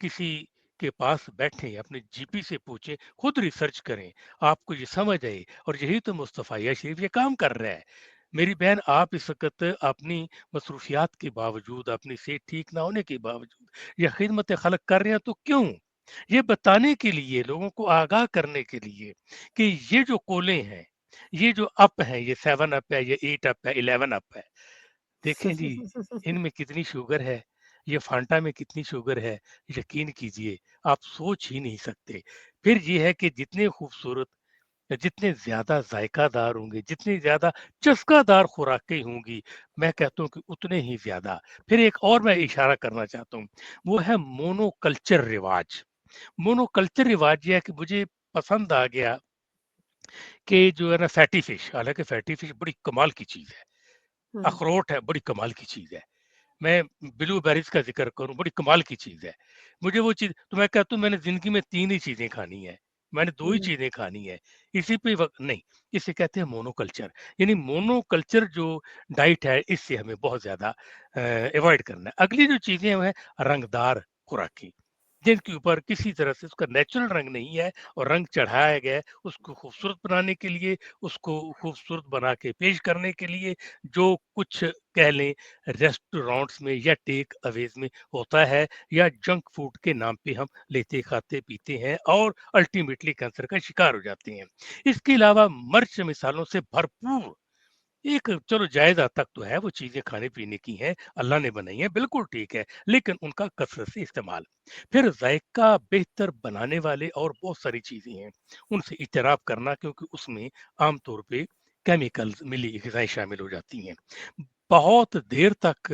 کسی کے پاس بیٹھیں، اپنے جی پی سے پوچھیں، خود ریسرچ کریں، آپ کو یہ سمجھ آئے. اور یہی تو مصطفیہ شریف یہ کام کر رہا ہے. میری بہن، آپ اس وقت اپنی مصروفیات کے باوجود، اپنی صحت ٹھیک نہ ہونے کے باوجود یہ خدمت خلق کر رہے ہیں. تو کیوں؟ یہ بتانے کے لیے، لوگوں کو آگاہ کرنے کے لیے کہ یہ جو کولے ہیں، یہ جو اپ ہیں، یہ 7 اپ ہے، یہ 8 اپ ہے، 11 اپ ہے، دیکھیں جی ان میں کتنی شوگر ہے، یہ فانٹا میں کتنی شوگر ہے، یقین کیجئے آپ سوچ ہی نہیں سکتے. پھر یہ ہے کہ جتنے خوبصورت یا جتنے زیادہ ذائقہ دار ہوں گے، جتنی زیادہ چسکا دار خوراکیں ہوں گی، میں کہتا ہوں کہ اتنے ہی زیادہ. پھر ایک اور میں اشارہ کرنا چاہتا ہوں، وہ ہے مونو کلچر رواج. مونو کلچر رواج یہ ہے کہ مجھے پسند آ گیا کہ جو ہے نا فیٹی فش، حالانکہ فیٹی فش بڑی کمال کی چیز ہے، ہوں. اخروٹ ہے، بڑی کمال کی چیز ہے. میں بلو بیریز کا ذکر کروں، بڑی کمال کی چیز ہے. مجھے وہ چیز تو میں کہتا ہوں میں نے زندگی میں 3 ہی چیزیں کھانی ہے، میں نے 2 ہی ہوں. چیزیں کھانی ہے. اسی پہ وقت نہیں، اسے کہتے ہیں مونو کلچر. یعنی مونو کلچر جو ڈائٹ ہے اس سے ہمیں بہت زیادہ ایوائڈ کرنا ہے. اگلی جو چیزیں ہیں وہ ہیں رنگدار خوراکی. जिनके ऊपर किसी तरह से उसका नेचुरल रंग नहीं है और रंग चढ़ाया गया है उसको खूबसूरत बनाने के लिए, उसको खूबसूरत बना के पेश करने के लिए, जो कुछ कह लें रेस्टोरेंट्स में या टेक अवेज में होता है या जंक फूड के नाम पे हम लेते खाते पीते हैं और अल्टीमेटली कैंसर का शिकार हो जाते हैं। इसके अलावा मिर्च मिसालों से भरपूर एक चलो जायज़ हद तक तो है, वो चीज़ें खाने-पीने की हैं, अल्लाह ने बनाई हैं, बिल्कुल ठीक है, लेकिन उनका कसरत से इस्तेमाल। फिर ज़ायका बेहतर बनाने वाले और बहुत सारी चीज़ें हैं, उनसे इज्तनाब करना क्योंकि उसमें आम तौर पे केमिकल्स मिली ग़िज़ाएँ शामिल हो जाती हैं। बहुत देर तक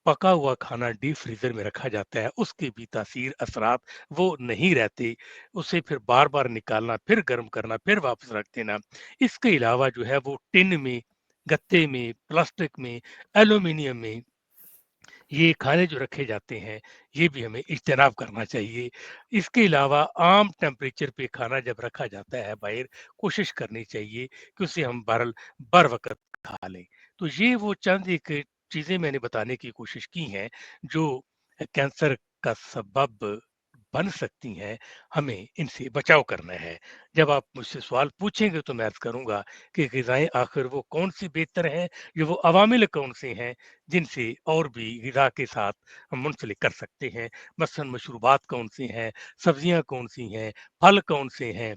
पका हुआ खाना डीप फ्रीज़र में रखा जाता है, उसके भी तासीर असरात वो नहीं रहते, उसे फिर बार-बार निकालना, फिर गर्म करना, फिर वापस रख देना। इसके अलावा जो है वो टिन में, गत्ते में, प्लास्टिक में, एल्यूमीनियम में ये खाने जो रखे जाते हैं, ये भी हमें इज्तनाब करना चाहिए। इसके अलावा आम टेम्परेचर पे खाना जब रखा जाता है बाहर, कोशिश करनी चाहिए कि उसे हम बर वक़्त खा लें। तो ये वो चंद एक चीज़ें मैंने बताने की कोशिश की हैं, जो कैंसर का सबब बन सकती हैं, हमें इनसे बचाव करना है। जब आप मुझसे सवाल पूछेंगे तो मैं अर्ज़ करूँगा कि ग़िज़ाएँ आखिर वो कौन-सी बेहतर हैं, ये वो अवामिल कौन-से हैं जिनसे और भी ग़िज़ा के साथ हम मुंसलिक कर सकते हैं। मसलन मशरूबात कौन-सी हैं, सब्ज़ियाँ कौन-सी हैं, फल कौन-से हैं,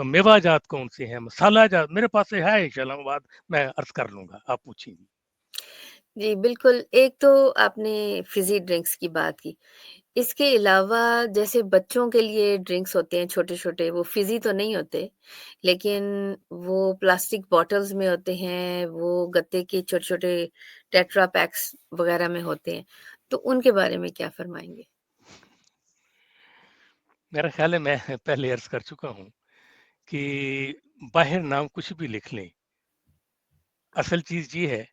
मेवाजात कौन-से हैं, मसालाजात मेरे पास से है इस्लामाबाद मैं अर्ज़ कर लूँगा, आप पूछिए। जी, बिल्कुल, एक तो आपने फ़िज़ी ड्रिंक्स की बात की। इसके अलावा जैसे बच्चों के लिए ड्रिंक्स होते हैं छोटे-छोटे, वो फ़िज़ी तो नहीं होते, लेकिन वो प्लास्टिक बॉटल्स में होते हैं, वो गत्ते के छोटे-छोटे टेट्रा पैक्स वग़ैरह में होते हैं। तो उनके बारे में क्या फ़रमाएँगे? मेरा ख़्याल है मैं पहले अर्ज़ कर चुका हूँ कि बाहर नाम कुछ भी लिख लें, असल चीज़ ये है,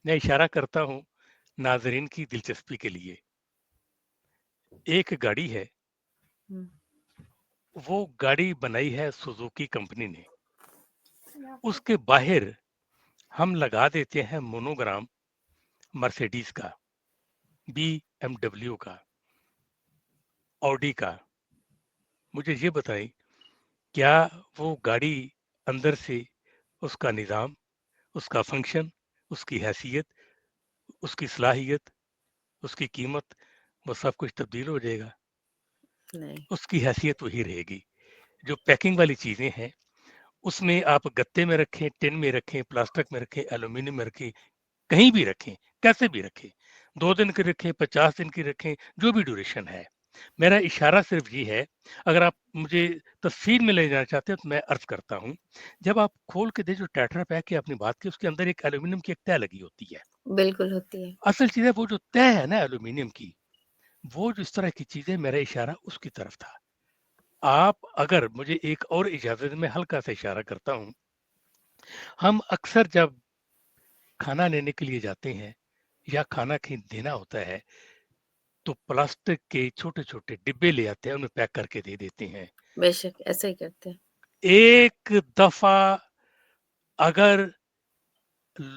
मैं इशारा करता हूँ नाज़रीन की दिलचस्पी के लिए। एक गाड़ी है, हुँ। वो गाड़ी बनाई है सुज़ुकी कंपनी ने। उसके बाहर हम लगा देते हैं मोनोग्राम मर्सिडीज़ का, बीएमडब्ल्यू का, ऑडी का। मुझे ये बताएँ, क्या वो गाड़ी अंदर से उसका निज़ाम, उसका फ़ंक्शन, उसकी हैसियत, उसकी सलाहियत, उसकी कीमत, वो सब कुछ तब्दील हो जाएगा? नहीं, उसकी हैसियत वही रहेगी। जो पैकिंग वाली चीज़ें हैं, उसमें आप गत्ते में रखें, टिन में रखें, प्लास्टिक में रखें, एल्यूमीनियम में रखें, कहीं भी रखें, कैसे भी रखें, 2 दिन की रखें, 50 दिन की रखें, जो भी ड्यूरेशन है। मेरा इशारा सिर्फ़ ये है, अगर आप मुझे तफ़सील में ले जाना चाहते हैं तो मैं अर्ज़ करता हूँ, जब आप खोल के दें जो टेट्रा पैक की आपने बात की उसके अंदर एक एल्यूमीनियम की एक तह लगी होती है। बिल्कुल होती है। असल चीज़ है वो जो तह है ना एल्यूमीनियम की, वो जो इस तरह की चीज़ है मेरा इशारा उसकी तरफ था। आप अगर मुझे एक और इजाज़त दें मैं हल्का-सा इशारा करता हूँ। हम अक्सर जब खाना लेने के लिए जाते हैं या खाना कहीं देना होता है, तो प्लास्टिक के छोटे-छोटे डिब्बे ले आते हैं, उनमें पैक करके दे देते हैं। बेशक, ऐसा ही करते हैं। एक दफ़ा अगर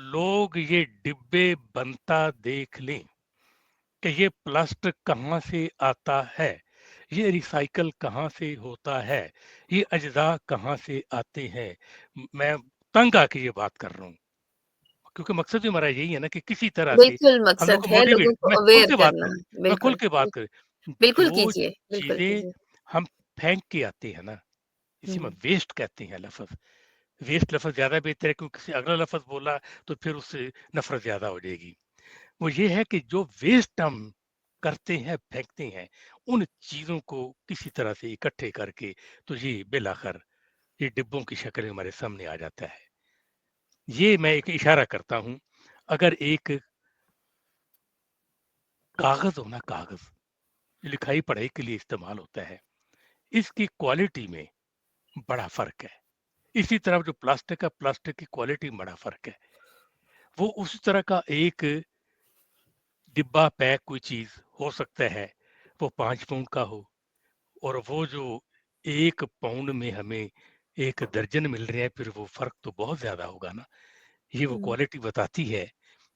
लोग ये डिब्बे बनता देख लें कि ये प्लास्टिक कहाँ से आता है, ये रिसाइकल कहाँ से होता है, ये अज़्ज़ा कहाँ से आते हैं, मैं तंग आके ये बात कर रहा हूँ। क्योंकि मकसद भी हमारा यही है ना कि किसी तरह से बिल्कुल हम लोग मकसद को है लोगों मोटिवेट को मैं खुल अवेयर के बात करना। करूँ मैं खुल बिल्कुल, के बात करूँ, बिल्कुल जो कीजिए, बिल्कुल चीज़ें कीजिए। हम फेंक के आते हैं ना, इसी में हुँ, वेस्ट कहते हैं लफ़्ज़। वेस्ट लफ़्ज़ ज़्यादा बेहतर है क्योंकि किसी अगला लफ़्ज़ बोला तो फिर उससे नफ़रत ज़्यादा हो जाएगी। वो ये है कि जो वेस्ट हम करते हैं, फेंकते हैं, उन चीज़ों को किसी तरह से इकट्ठे करके तो ये बिल-आख़िर ये डिब्बों की शक्ल में हमारे सामने आ जाता है। ये मैं एक इशारा करता हूँ, अगर एक कागज़ हो ना कागज़, लिखाई-पढ़ाई के लिए इस्तेमाल होता है, इसकी क्वालिटी में बड़ा फ़र्क है। इसी तरह जो प्लास्टिक की क्वालिटी में बड़ा फ़र्क है। वो उस तरह का एक डिब्बा पैक कोई चीज़ हो सकता है, वो 5 पाउंड का हो और वो जो 1 पाउंड में हमें 1 दर्जन मिल रहे हैं, फिर वो फ़र्क तो बहुत ज़्यादा होगा ना। ये वो हुँ, क्वालिटी बताती है।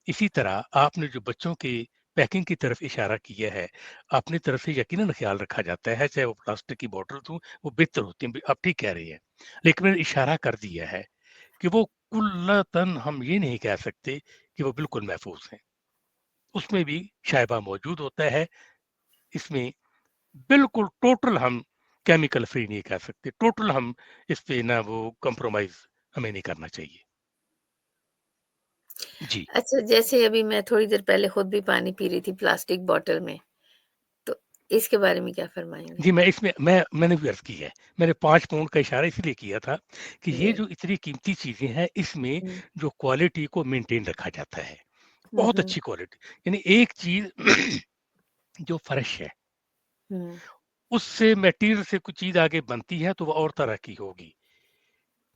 इसी तरह आपने जो बच्चों के पैकिंग की तरफ इशारा किया है, अपनी तरफ से यकीनन ख़्याल रखा जाता है, चाहे वो प्लास्टिक की बॉटल्स हों, वो बेहतर होती हैं, आप ठीक कह रही हैं। लेकिन मैंने इशारा कर दिया है कि वो कुल्लतन हम ये नहीं कह सकते कि वो बिल्कुल महफूज़ हैं। उसमें भी शायबा मौजूद होता है, इसमें बिल्कुल टोटल हम केमिकल फ्री नहीं कह सकते, टोटल हम इस पे ना वो कॉम्प्रोमाइज़ हमें नहीं करना चाहिए। जी। अच्छा, जैसे अभी मैं थोड़ी देर पहले खुद भी पानी पी रही थी प्लास्टिक बॉटल में, तो इसके बारे में क्या फ़रमाएँगे? जी, मैंने भी अर्ज़ की है। मैंने 5 पौंड का इशारा इसलिए किया था कि ये जी। जो इतनी कीमती चीज़ें हैं, इसमें हुँ, जो क्वालिटी को मेंटेन रखा जाता है, हुँ, बहुत हुँ, अच्छी क्वालिटी। यानी एक चीज़ जो फ्रेश है, हुँ, उससे मटीरियल से कुछ चीज़ आगे बनती है, तो वो और तरह की होगी।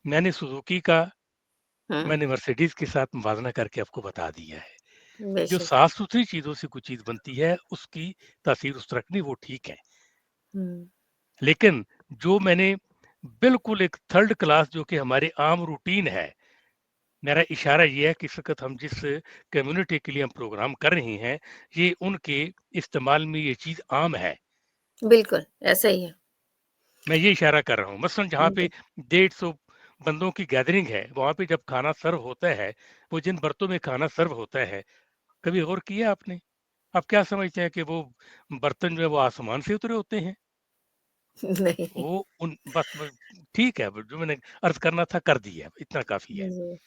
मैंने सुज़ुकी का, हुँ, मैंने मर्सिडीज़ के साथ मुवाज़ना करके आपको बता दिया है। जो बेशक। साफ-सुथरी चीज़ों से कुछ चीज़ बनती है, उसकी तासीर उस तरह की नहीं, वो ठीक है। हुँ, लेकिन जो मैंने बिल्कुल एक थर्ड क्लास जो कि हमारे आम रूटीन है, मेरा इशारा ये है कि इस वक़्त हम जिस कम्युनिटी के लिए हम प्रोग्राम कर रहे हैं, ये उनके इस्तेमाल में ये चीज़ आम है। बिल्कुल, ऐसा ही है। मैं ये इशारा कर रहा हूँ। मसलन जहाँ पे जी। 150 बंदों की गैदरिंग है, वहाँ पे जब खाना सर्व होता है, वो जिन बर्तनों में खाना सर्व होता है, कभी गौर किया आपने? आप क्या समझते हैं कि वो बर्तन जो है वो आसमान से उतरे होते हैं? नहीं। वो उन बस ब ठीक है, जो मैंने अर्ज़ करना था कर दिया, इतना काफ़ी है। जी।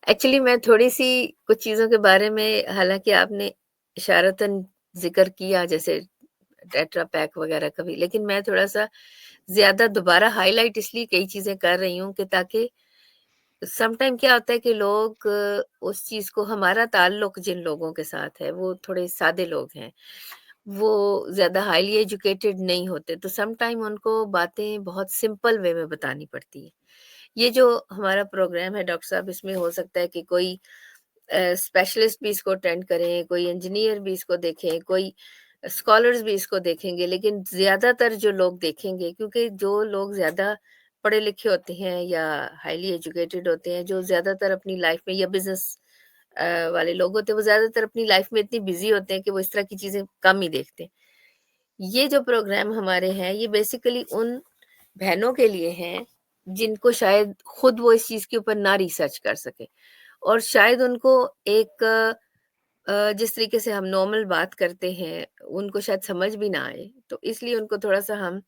एक्चुअली मैं थोड़ी-सी कुछ चीज़ों के बारे में हालाँकि आपने इशारतन ज़िक्र किया जैसे टेट्रा पैक वग़ैरह का भी, लेकिन मैं थोड़ा-सा ज़्यादा दोबारा हाइलाइट इसलिए कई चीज़ें कर रही हूँ कि ताकि सम टाइम क्या होता है कि लोग उस चीज़ को हमारा ताल्लुक जिन लोगों के साथ है, वो थोड़े सादे लोग हैं। वो ज़्यादा हाइली एजुकेटेड नहीं होते, तो सम टाइम उनको बातें बहुत सिंपल वे में बतानी पड़ती हैं। ये जो हमारा प्रोग्राम है डॉक्टर साहब, इसमें हो सकता है कि कोई स्पेशलिस्ट भी इसको अटेंड करें, कोई इंजीनियर भी इसको देखें, कोई स्कॉलर्स भी इसको देखेंगे, लेकिन ज़्यादातर जो लोग देखेंगे क्योंकि जो लोग ज़्यादा पढ़े-लिखे होते हैं या हाइली एजुकेटेड होते हैं, जो ज़्यादातर अपनी लाइफ में या बिज़नेस वाले लोग होते हैं, वो ज़्यादातर अपनी लाइफ में इतनी बिज़ी होते हैं कि वो इस तरह की चीज़ें कम ही देखते हैं। ये जो प्रोग्राम हमारे हैं, ये बेसिकली उन बहनों के लिए हैं, जिनको शायद खुद वो इस चीज़ के ऊपर ना रिसर्च कर सकें और शायद उनको एक जिस तरीके से हम नॉर्मल बात करते हैं, उनको शायद समझ भी ना आए। तो इसलिए उनको थोड़ा-सा हम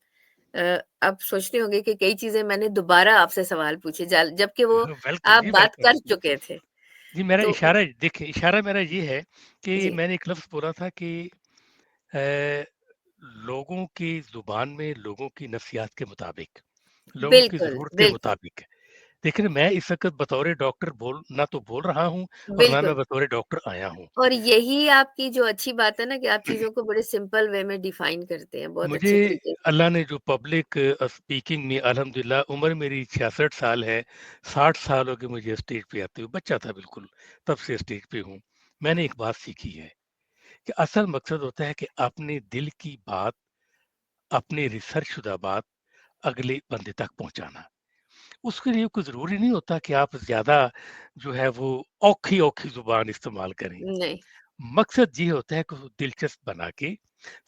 आप सोचते होंगे कि कई चीज़ें मैंने दोबारा आपसे सवाल पूछे जाल जबकि वो वेलकम आप जी, बात वेलकम। कर चुके थे। जी, मेरा तो इशारा देखिए, इशारा मेरा ये है कि जी, मैंने एक लफ्ज़ बोला था कि अ, लोगों की ज़ुबान में लोगों की नफ़सियात के मुताबिक, लोगों की बिल्कुल, ज़रूरत के बिल्कुल, मुताबिक। देखिए, मैं इस वक़्त बतौर डॉक्टर ना तो बोल रहा हूँ और ना मैं बिल्कुल। बतौर डॉक्टर आया हूँ। और यही आपकी जो अच्छी बात है ना कि आप चीज़ों को बड़े सिंपल वे में डिफाइन करते हैं, बहुत मुझे अच्छे तरीके से। अल्लाह ने जो पब्लिक स्पीकिंग में अल्हम्दुलिल्लाह उम्र मेरी 66 साल है, 60 साल हो गए मुझे स्टेज पे आते हुए, बच्चा था बिल्कुल, तब से स्टेज पे हूँ। मैंने एक बात सीखी है कि असल मकसद होता है कि अपने दिल की बात, अपनी रिसर्च शुदा बात अगले बंदे तक पहुँचाना। उसके लिए कोई ज़रूरी नहीं होता कि आप ज़्यादा जो है वो औखी-औखी ज़ुबान इस्तेमाल करें। नहीं, मकसद ये होता है कि उसको दिलचस्प बना के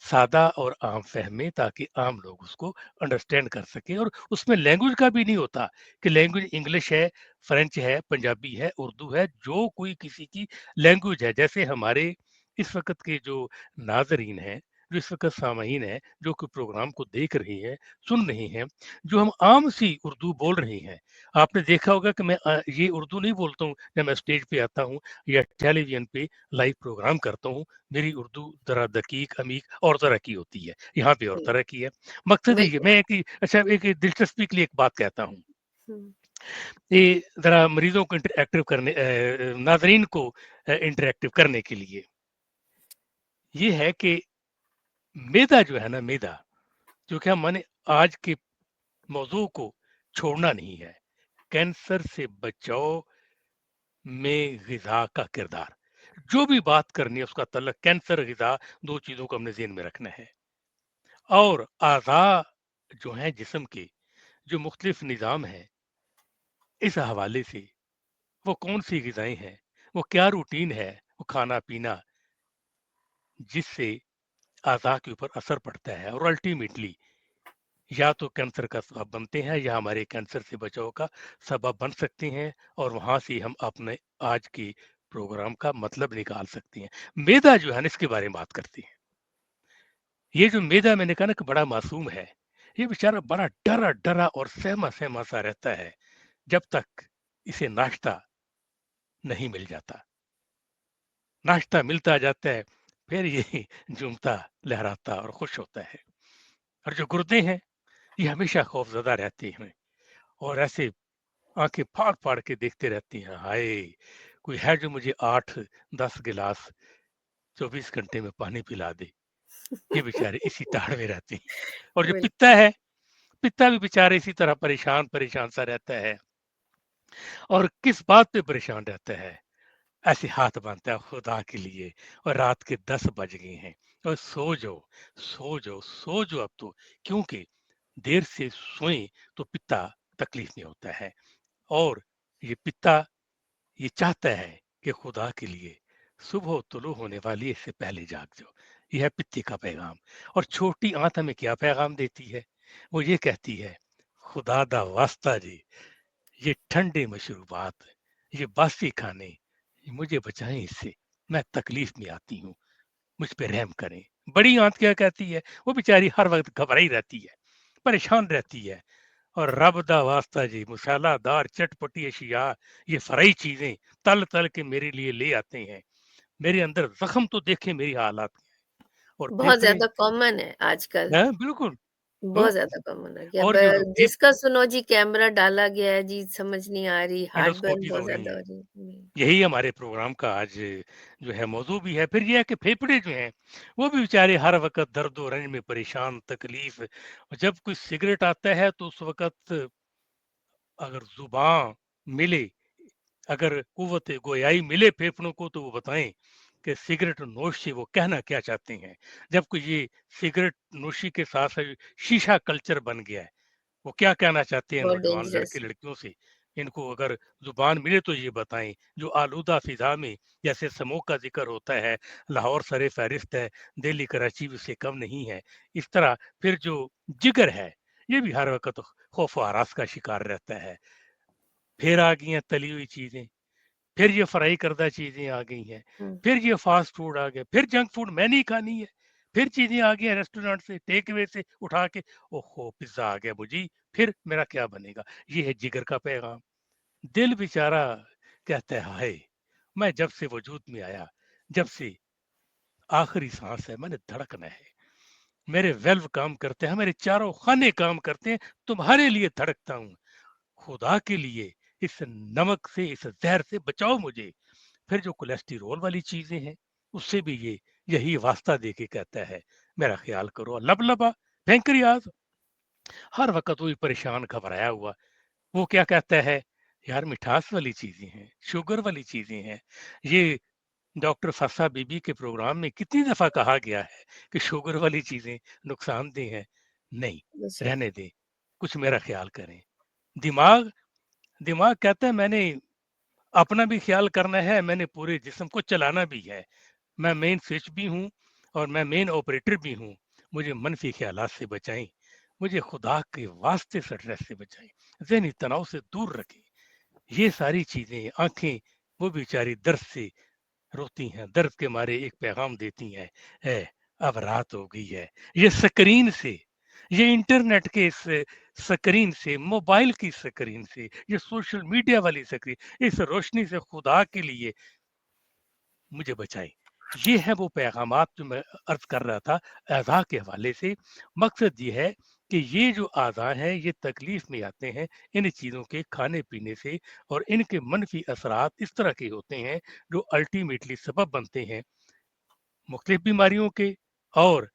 सादा और आम फहमें ताकि आम लोग उसको अंडरस्टैंड कर सकें और उसमें लैंग्वेज का भी नहीं होता कि लैंग्वेज इंग्लिश है, फ्रेंच है, पंजाबी है, उर्दू है, जो कोई किसी की लैंग्वेज है। जैसे हमारे इस वक़्त के जो नाज़रीन हैं, जो इस वक़्त सामईन हैं, जो कि प्रोग्राम को देख रही हैं, सुन रही हैं, जो हम आम-सी उर्दू बोल रही हैं। आपने देखा होगा कि मैं ये उर्दू नहीं बोलता हूँ जब मैं स्टेज पे आता हूँ या टेलीविज़न पे लाइव प्रोग्राम करता हूँ, मेरी उर्दू ज़रा दकीक, अमीक और तरह की होती है, यहाँ पे और हुँ, तरह की है। मकसद ये बिल्कुल। मैं एक दिलचस्पी के लिए एक बात कहता हूँ, हुँ, ये ज़रा मरीज़ों को इंटरैक्टिव करने नाज़रीन को इंटरैक्टिव करने के लिए, ये है कि मैदा जो है ना मैदा, जो कि मैंने आज के मौज़ू को छोड़ना नहीं है, कैंसर से बचाव में ग़िज़ा का किरदार। जो भी बात करनी है उसका तल्लक कैंसर, ग़िज़ा 2 चीज़ों को हमने ज़हन में रखना है। और अज़ा जो हैं जिस्म के, जो मुख्तलिफ निज़ाम हैं, इस हवाले से वो कौन-सी ग़िज़ाएँ हैं, वो क्या रूटीन है, वो खाना-पीना, जिससे अज़ा के ऊपर असर पड़ता है और अल्टीमेटली या तो कैंसर का सबब बनते हैं या हमारे कैंसर से बचाव का सबब बन सकते हैं, और वहाँ से हम अपने आज के प्रोग्राम का मतलब निकाल सकते हैं। मैदा जो है ना, इसके बारे में बात करते हैं। ये जो मैदा मैंने कहा ना कि बड़ा मासूम है, ये बेचारा बड़ा डरा-डरा और सहमा-सहमा सा रहता है, जब तक इसे नाश्ता नहीं मिल जाता। नाश्ता मिलता जाता है, फिर ये झूमता, लहराता और खुश होता है। और जो गुर्दे हैं, ये हमेशा खौफज़दा रहते हैं और ऐसे आँखें फाड़-फाड़ के देखते रहती हैं, हाय! कोई है जो मुझे 8-10 गिलास 24 घंटे में पानी पिला दे। ये बेचारे इसी ताड़ में रहते हैं। और जो बिल्कुल। पित्ता है, पित्ता भी बेचारा इसी तरह परेशान-परेशान सा रहता है। और किस बात पे परेशान रहता है? ऐसे हाथ बाँधता है, खुदा के लिए, और रात के 10 बज गए हैं और सो जाओ, सो जाओ, सो जाओ अब तो, क्योंकि देर से सोएँ तो पित्ता तकलीफ में होता है। और ये पित्ता ये चाहता है कि खुदा के लिए सुबह तुलू होने वाली है, इससे पहले जाग जाओ। यह है पित्ते का पैगाम। और छोटी आंत हमें क्या पैगाम देती है? वो ये कहती है, खुदा दा वास्ता जी, ये ठंडे मशरूबात, ये बासी खाने, ये मुझे बचाएं इससे, मैं तकलीफ में आती हूँ, मुझ पे रहम करें। बड़ी आंत क्या कहती है? वो बेचारी हर वक्त घबराई रहती है, परेशान रहती है, और रब दा वास्ता जी, मसालादार चटपटी अशिया, ये फ्राई चीजें तल तल के मेरे लिए ले आते हैं, मेरे अंदर जख्म तो देखे मेरी हालात के। और बहुत फेफड़े, ज़्यादा कॉमन है आजकल। हैं बिल्कुल। तो बहुत ज़्यादा कॉमन है कि अब और जो जिसका सुनो जी कैमरा डाला गया है जी, समझ नहीं आ रही, हार्ट बर्न एंडोस्कोपीज बहुत हो गई ज़्यादा हैं, हो रही है। यही हमारे प्रोग्राम का आज जो है मौजू भी है। फिर ये है कि फेफड़े जो हैं, वो भी बेचारे हर वक्त दर्द और रंज में परेशान, तकलीफ। जब कोई सिगरेट आता है तो उस वक्त अगर जुबान मिले, अगर कुव्वत गोयाई मिले फेफड़ों को, तो वो बताएं कि सिगरेट नोश से वो कहना क्या चाहते हैं। जब कोई ये सिगरेट नोशी के साथ साथ शीशा कल्चर बन गया है, वो क्या कहना चाहते हैं बहुत नौजवान लड़के डेंजरस है। लड़कियों से? इनको अगर जुबान मिले तो ये बताएं। जो आलूदा फिजा में जैसे स्मोक का जिक्र होता है, लाहौर सरे फहरिस्त है, दिल्ली कराची भी उससे कम नहीं है, इस तरह फिर जो जिगर है, ये भी हर वक्त खौफ व हरास का शिकार रहता है। फिर आ गई हैं तली हुई चीजें, फिर ये फ्राई करदा चीजें आ गई हैं, हुँ। फिर ये फास्ट फूड आ गया, फिर जंक फूड मैंने ही खानी है, फिर चीजें आ गई हैं रेस्टोरेंट से टेक अवे से उठा के, ओहो पिज्जा आ गया मुझे, फिर मेरा क्या बनेगा? ये है जिगर का पैगाम। दिल बेचारा कहता है, हाय, मैं जब से वजूद में आया, जब से आखिरी सांस है, मैंने धड़कना है, मेरे वेल्व काम करते हैं, मेरे चारों खाने काम करते हैं, तुम्हारे लिए धड़कता हूँ, खुदा के लिए इस नमक से, इस जहर से बचाओ मुझे। फिर जो कोलेस्टेरोल वाली चीजें हैं, उससे भी ये यही वास्ता दे के कहता है, मेरा ख्याल करो। लबलबा, पेंक्रियाज, हर वक्त वही परेशान घबराया हुआ, वो क्या कहता है, यार मिठास वाली चीजें हैं, शुगर वाली चीजें हैं। ये डॉक्टर फरसा बीबी के प्रोग्राम में कितनी दफा कहा गया है कि शुगर वाली चीजें नुकसानदेह हैं। नहीं, बेशक। रहने दें, कुछ मेरा ख्याल करें। दिमाग, दिमाग कहता है मैंने अपना भी ख्याल करना है, मैंने पूरे जिस्म को चलाना भी है, मैं मेन स्विच भी हूँ और मैं मेन ऑपरेटर भी हूँ। मुझे मनफी ख्यालात से बचाएं, मुझे खुदा के वास्ते स्ट्रेस से बचाएं, ज़हनी तनाव से दूर रखें। ये सारी चीजें आंखें, वो बेचारी दर्द से रोती हैं, दर्द के मारे एक पैगाम देती हैं, है अब रात हो गई है। ये स्क्रीन से, ये इंटरनेट के इस स्क्रीन से, मोबाइल की स्क्रीन से, ये सोशल मीडिया वाली स्क्रीन, इस रोशनी से खुदा के लिए मुझे बचाएं। ये है वो पैगामात जो मैं अर्ज कर रहा था अज़ा के हवाले से। मकसद ये है कि ये जो अज़ा हैं, ये तकलीफ में आते हैं इन चीज़ों के खाने पीने से, और इनके मनफी असरात इस तरह के होते हैं जो अल्टीमेटली सबब बनते हैं मुख्तलिफ बीमारियों के, और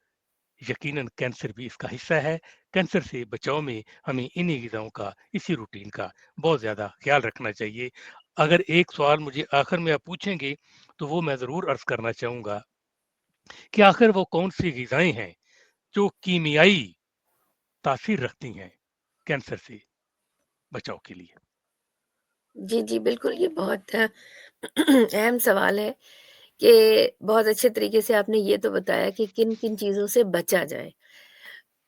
यकीनन कैंसर भी इसका हिस्सा है। कैंसर से बचाव में हमें इन्हीं ग़िज़ाओं का, इसी रूटीन का बहुत ज़्यादा ख्याल रखना चाहिए। अगर एक सवाल मुझे आखिर में आप पूछेंगे, तो वो मैं ज़रूर अर्ज़ करना चाहूँगा कि आखिर वो कौन-सी ग़िज़ाएँ हैं जो कीमियाई तासीर रखती हैं कैंसर से बचाव के लिए? जी, जी, बिल्कुल ये बहुत अहम सवाल है کہ بہت اچھے طریقے سے آپ نے یہ تو بتایا کہ کن کن چیزوں سے بچا جائے،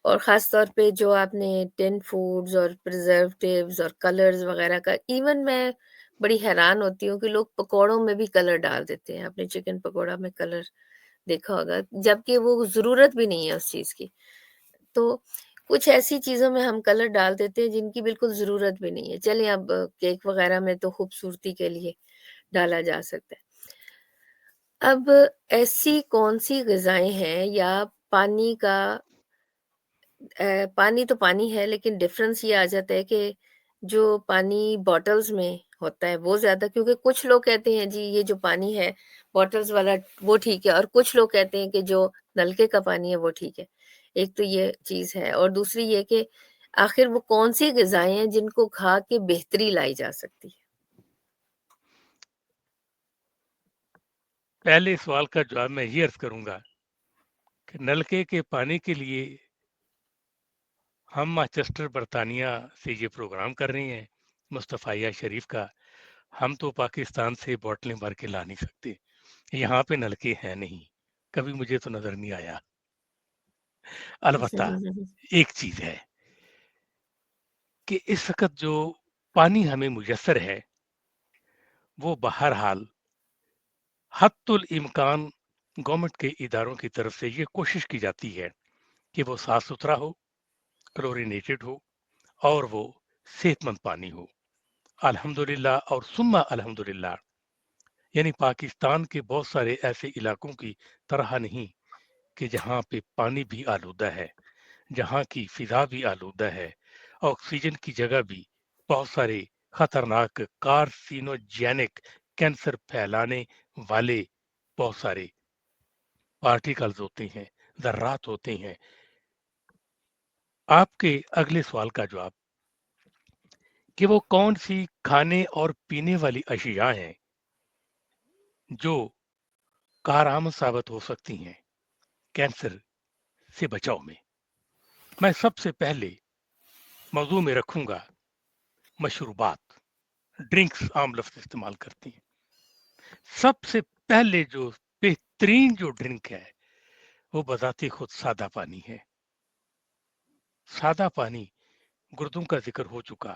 اور خاص طور پہ جو آپ نے ٹن فوڈز اور پرزرویٹیوز اور کلرز وغیرہ کا، ایون میں بڑی حیران ہوتی ہوں کہ لوگ پکوڑوں میں بھی کلر ڈال دیتے ہیں. آپ نے چکن پکوڑا میں کلر دیکھا ہوگا، جبکہ وہ ضرورت بھی نہیں ہے اس چیز کی. تو کچھ ایسی چیزوں میں ہم کلر ڈال دیتے ہیں جن کی بالکل ضرورت بھی نہیں ہے. چلیں اب کیک وغیرہ میں تو خوبصورتی کے لیے ڈالا جا سکتا ہے. اب ایسی کون سی غذائیں ہیں یا پانی کا، پانی تو پانی ہے لیکن ڈفرنس یہ آ جاتا ہے کہ جو پانی بوٹلز میں ہوتا ہے وہ زیادہ، کیونکہ کچھ لوگ کہتے ہیں جی یہ جو پانی ہے بوٹلز والا وہ ٹھیک ہے، اور کچھ لوگ کہتے ہیں کہ جو نلکے کا پانی ہے وہ ٹھیک ہے. ایک تو یہ چیز ہے، اور دوسری یہ کہ آخر وہ کون سی غذائیں ہیں جن کو کھا کے بہتری لائی جا سکتی ہے. پہلے سوال کا جواب میں یہ عرض کروں گا کہ نلکے کے پانی کے لیے ہم مانچسٹر برطانیہ سے یہ پروگرام کر رہے ہیں مصطفیہ شریف کا. ہم تو پاکستان سے بوٹلیں بھر کے لا نہیں سکتے، یہاں پہ نلکے ہیں نہیں، کبھی مجھے تو نظر نہیں آیا. البتہ ایک چیز ہے کہ اس وقت جو پانی ہمیں میسر ہے وہ بہرحال حت الامکان گورنمنٹ کے اداروں کی طرف سے یہ کوشش کی جاتی ہے کہ وہ صاف ستھرا ہو، کلورینیٹڈ ہو، اور وہ صحت مند پانی ہو. الحمدللہ اور ثم الحمدللہ، یعنی پاکستان کے بہت سارے ایسے علاقوں کی طرح نہیں کہ جہاں پہ پانی بھی آلودہ ہے، جہاں کی فضا بھی آلودہ ہے، آکسیجن کی جگہ بھی بہت سارے خطرناک کارسینوجینک کینسر پھیلانے والے بہت سارے پارٹیکلز ہوتے ہیں، ذرات ہوتے ہیں. آپ کے اگلے سوال کا جواب کہ وہ کون سی کھانے اور پینے والی اشیاء ہیں جو کارآمد ثابت ہو سکتی ہیں کینسر سے بچاؤ میں سب سے پہلے موضوع میں رکھوں گا مشروبات، ڈرنکس عام لفظ استعمال کرتی ہیں. سب سے پہلے جو بہترین جو ڈرنک ہے وہ بذات خود سادہ پانی ہے. سادہ پانی، گردوں کا ذکر ہو چکا،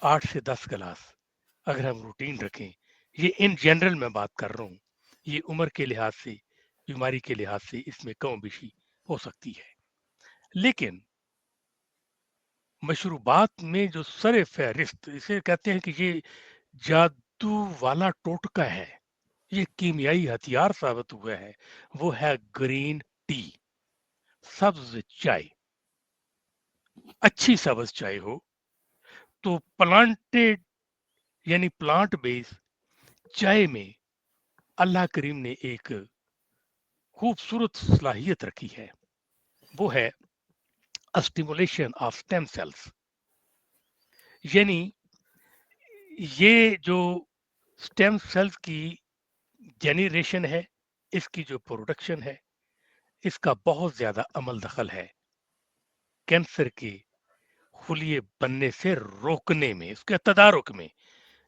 8 سے 10 گلاس اگر ہم روٹین رکھیں، یہ ان جنرل میں بات کر رہا ہوں، یہ عمر کے لحاظ سے، بیماری کے لحاظ سے اس میں کم بیشی ہو سکتی ہے. لیکن مشروبات میں جو سر فہرست، اسے کہتے ہیں کہ یہ جادو والا ٹوٹکا ہے، یہ کیمیائی ہتھیار ثابت ہوا ہے، وہ ہے گرین ٹی، سبز چائے. اچھی سبز چائے ہو تو پلانٹیڈ یعنی پلانٹ بیس چائے میں اللہ کریم نے ایک خوبصورت صلاحیت رکھی ہے، وہ ہے اسٹیمولیشن آف سٹیم سیلز. یعنی یہ جو سٹیم سیلز کی جنریشن ہے، اس کی جو پروڈکشن ہے، اس کا بہت زیادہ عمل دخل ہے کینسر کے خلیے بننے سے روکنے میں، اس کے تدارک میں.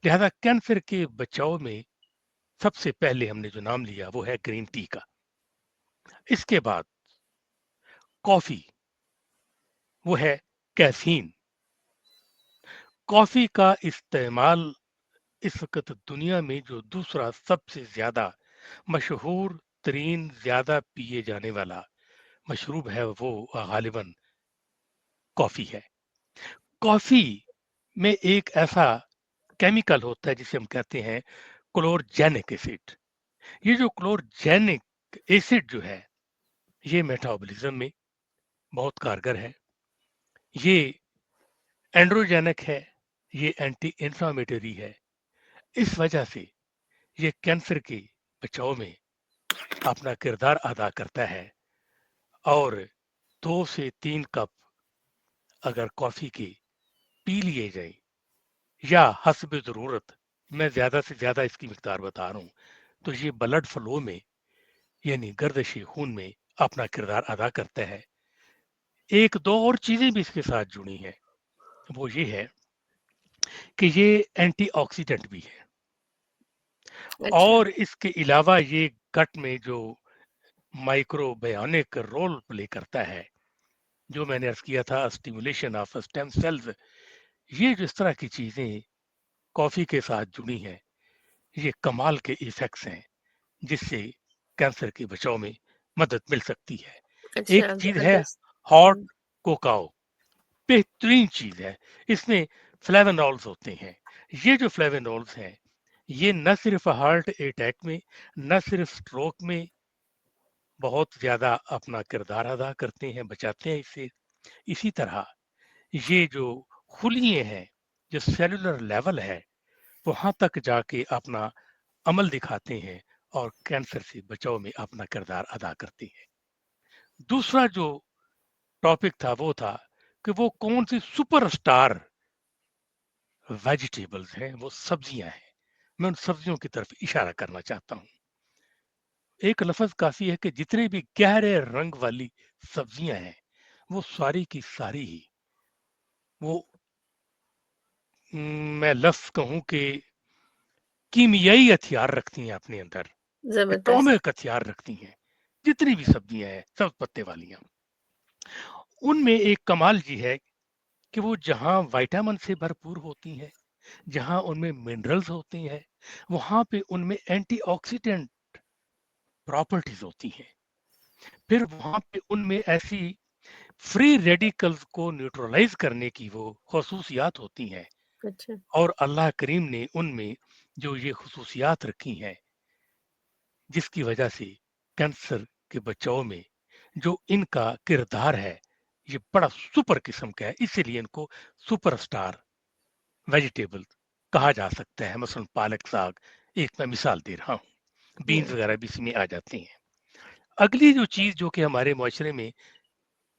لہذا کینسر کے بچاؤ میں سب سے پہلے ہم نے جو نام لیا وہ ہے گرین ٹی کا. اس کے بعد کافی، وہ ہے کیفین. کافی کا استعمال اس وقت دنیا میں جو دوسرا سب سے زیادہ مشہور ترین زیادہ پیے جانے والا مشروب ہے وہ غالباً کافی ہے. کافی میں ایک ایسا کیمیکل ہوتا ہے جسے ہم کہتے ہیں کلورجینک ایسڈ. یہ جو کلورجینک ایسڈ جو ہے یہ میٹابولزم میں بہت کارگر ہے، یہ اینڈروجینک ہے، یہ اینٹی انفلامیٹری ہے. اس وجہ سے یہ کینسر کے بچاؤ میں اپنا کردار ادا کرتا ہے. اور 2 سے 3 کپ اگر کافی کے پی لیے جائیں یا حسب ضرورت، میں زیادہ سے زیادہ اس کی مقدار بتا رہا ہوں، تو یہ بلڈ فلو میں یعنی گردش خون میں اپنا کردار ادا کرتا ہے. ایک دو اور چیزیں بھی اس کے ساتھ جڑی ہیں، وہ یہ ہے کہ یہ اینٹی آکسیڈنٹ بھی ہے، اچھا. اور اس کے علاوہ یہ गट में जो माइक्रोबायोनिक रोल प्ले करता है, जो मैंने अर्ज किया था स्टिमुलेशन ऑफ स्टेम सेल्स, ये जो इस तरह की चीजें कॉफी के साथ जुड़ी हैं, ये कमाल के इफेक्ट्स हैं जिससे कैंसर के बचाव में मदद मिल सकती है। एक अच्छा, चीज है ज़बरदस्त। हॉट हुँ, कोकाओ, बेहतरीन चीज है। इसमें फ्लेवोनॉल्स होते हैं। ये जो फ्लेवोनॉल्स हैं, ये न सिर्फ हार्ट अटैक में, न सिर्फ स्ट्रोक में बहुत ज्यादा अपना किरदार अदा करते हैं, बचाते हैं इससे। इसी तरह ये जो खुलिए हैं, जो सेलुलर लेवल है, वहां तक जाके अपना अमल दिखाते हैं और कैंसर से बचाव में अपना किरदार अदा करते हैं। दूसरा जो टॉपिक था वो था कि वो कौन सी सुपरस्टार वेजिटेबल्स हैं, वो सब्जियां हैं। मैं उन सब्जियों की तरफ इशारा करना चाहता हूँ। एक लफ्ज काफी है कि जितने भी गहरे रंग वाली सब्जियां हैं, वो सारी की सारी ही वो मैं लफ्ज कहूं कि कीमियाई हथियार रखती हैं अपने अंदर, ज़बरदस्त। एटॉमिक हथियार रखती हैं। जितनी भी सब्जियां हैं, सब पत्ते वालियां, उनमें एक कमाल ये है कि वो जहाँ विटामिन से भरपूर होती हैं, जहाँ उनमें मिनरल्स होती हैं, वहां पे उनमें एंटीऑक्सीडेंट प्रॉपर्टीज होती हैं। फिर वहां पे उनमें ऐसी फ्री रेडिकल्स को न्यूट्रलाइज करने की वो खसूसियात होती हैं। अच्छा, और अल्लाह करीम ने उनमें जो ये खसूसियात रखी हैं, जिसकी वजह से कैंसर के बचाव में जो इनका किरदार है, ये बड़ा सुपर किस्म का है। इसीलिए इनको सुपरस्टार वेजिटेबल कहा जा सकता है। मसलन पालक साग, एक मैं मिसाल दे रहा हूँ, बीन्स हुँ, वगैरह भी इसमें आ जाती हैं। अगली जो चीज जो कि हमारे माशरे में,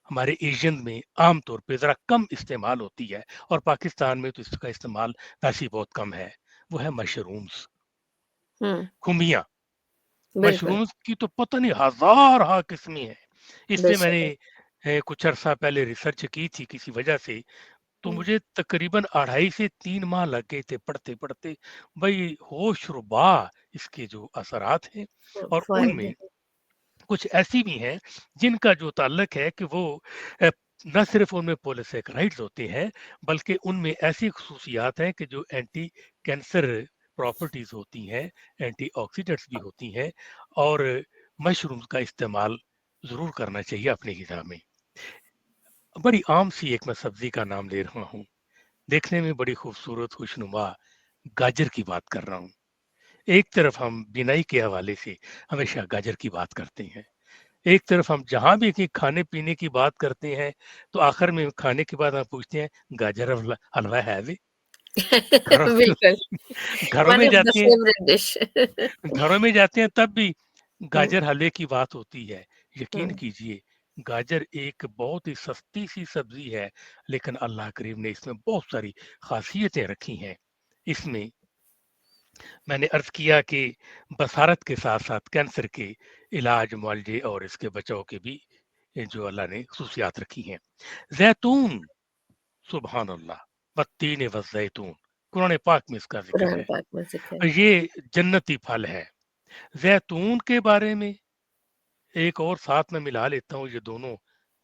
हमारे एशियन में आम तौर पे जरा कम इस्तेमाल होती है, और पाकिस्तान में तो इसका इस्तेमाल वैसे ही बहुत कम है, वो है मशरूम्स, हुँ, खुमियाँ। बिल्कुल, मशरूम्स की तो पता नहीं हजार हा किस्में हैं। इस पे मैंने बेशक। कुछ अरसा पहले रिसर्च की थी किसी वजह से, तो हुँ, मुझे तकरीबन 2.5 से 3 माह लग गए थे पढ़ते पढ़ते। भाई होश रुबा इसके जो असरात हैं, और फ़ायदे। उनमें कुछ ऐसी भी हैं जिनका जो ताल्लुक है कि वो अ, न सिर्फ उनमें पॉलीसैकेराइड्स होते हैं, बल्कि उनमें ऐसी खसूसियात हैं कि जो एंटी कैंसर प्रॉपर्टीज होती हैं, एंटीऑक्सीडेंट्स भी होती हैं। और मशरूम्स का इस्तेमाल जरूर करना चाहिए अपनी ग़िज़ा में। बड़ी आम सी एक मैं सब्जी का नाम ले रहा हूँ, देखने में बड़ी खूबसूरत खुशनुमा गाजर की बात कर रहा हूँ। एक तरफ हम बिनाई के हवाले से हमेशा गाजर की बात करते हैं, एक तरफ हम जहाँ भी कि खाने-पीने की बात करते हैं, तो आखिर में खाने के बाद हम पूछते हैं, गाजर हलवा है वे? घरों बिल्कुल, घरों वन में ऑफ द जाते हैं, फेवरेट डिश। घरों में जाते हैं तब भी हुँ, गाजर हलवे की बात होती है। यकीन हुँ, कीजिए, गाजर एक बहुत ही सस्ती सी सब्जी है, लेकिन अल्लाह करीम ने इसमें बहुत सारी खासियतें रखी हैं। इसमें मैंने अर्ज किया कि बसारत के साथ-साथ कैंसर के इलाज, मुआलजे और इसके बचाव के भी जो अल्लाह ने खसूसियात रखी हैं। ज़ैतून, सुबहान अल्लाह, वत्तीन वज़ैतून, कुरान पाक में इसका ज़िक्र कुरान है। पाक में ज़िक्र और है। ये जन्नती फल है। ज़ैतून के बारे में एक और साथ में मिला लेता हूँ, ये दोनों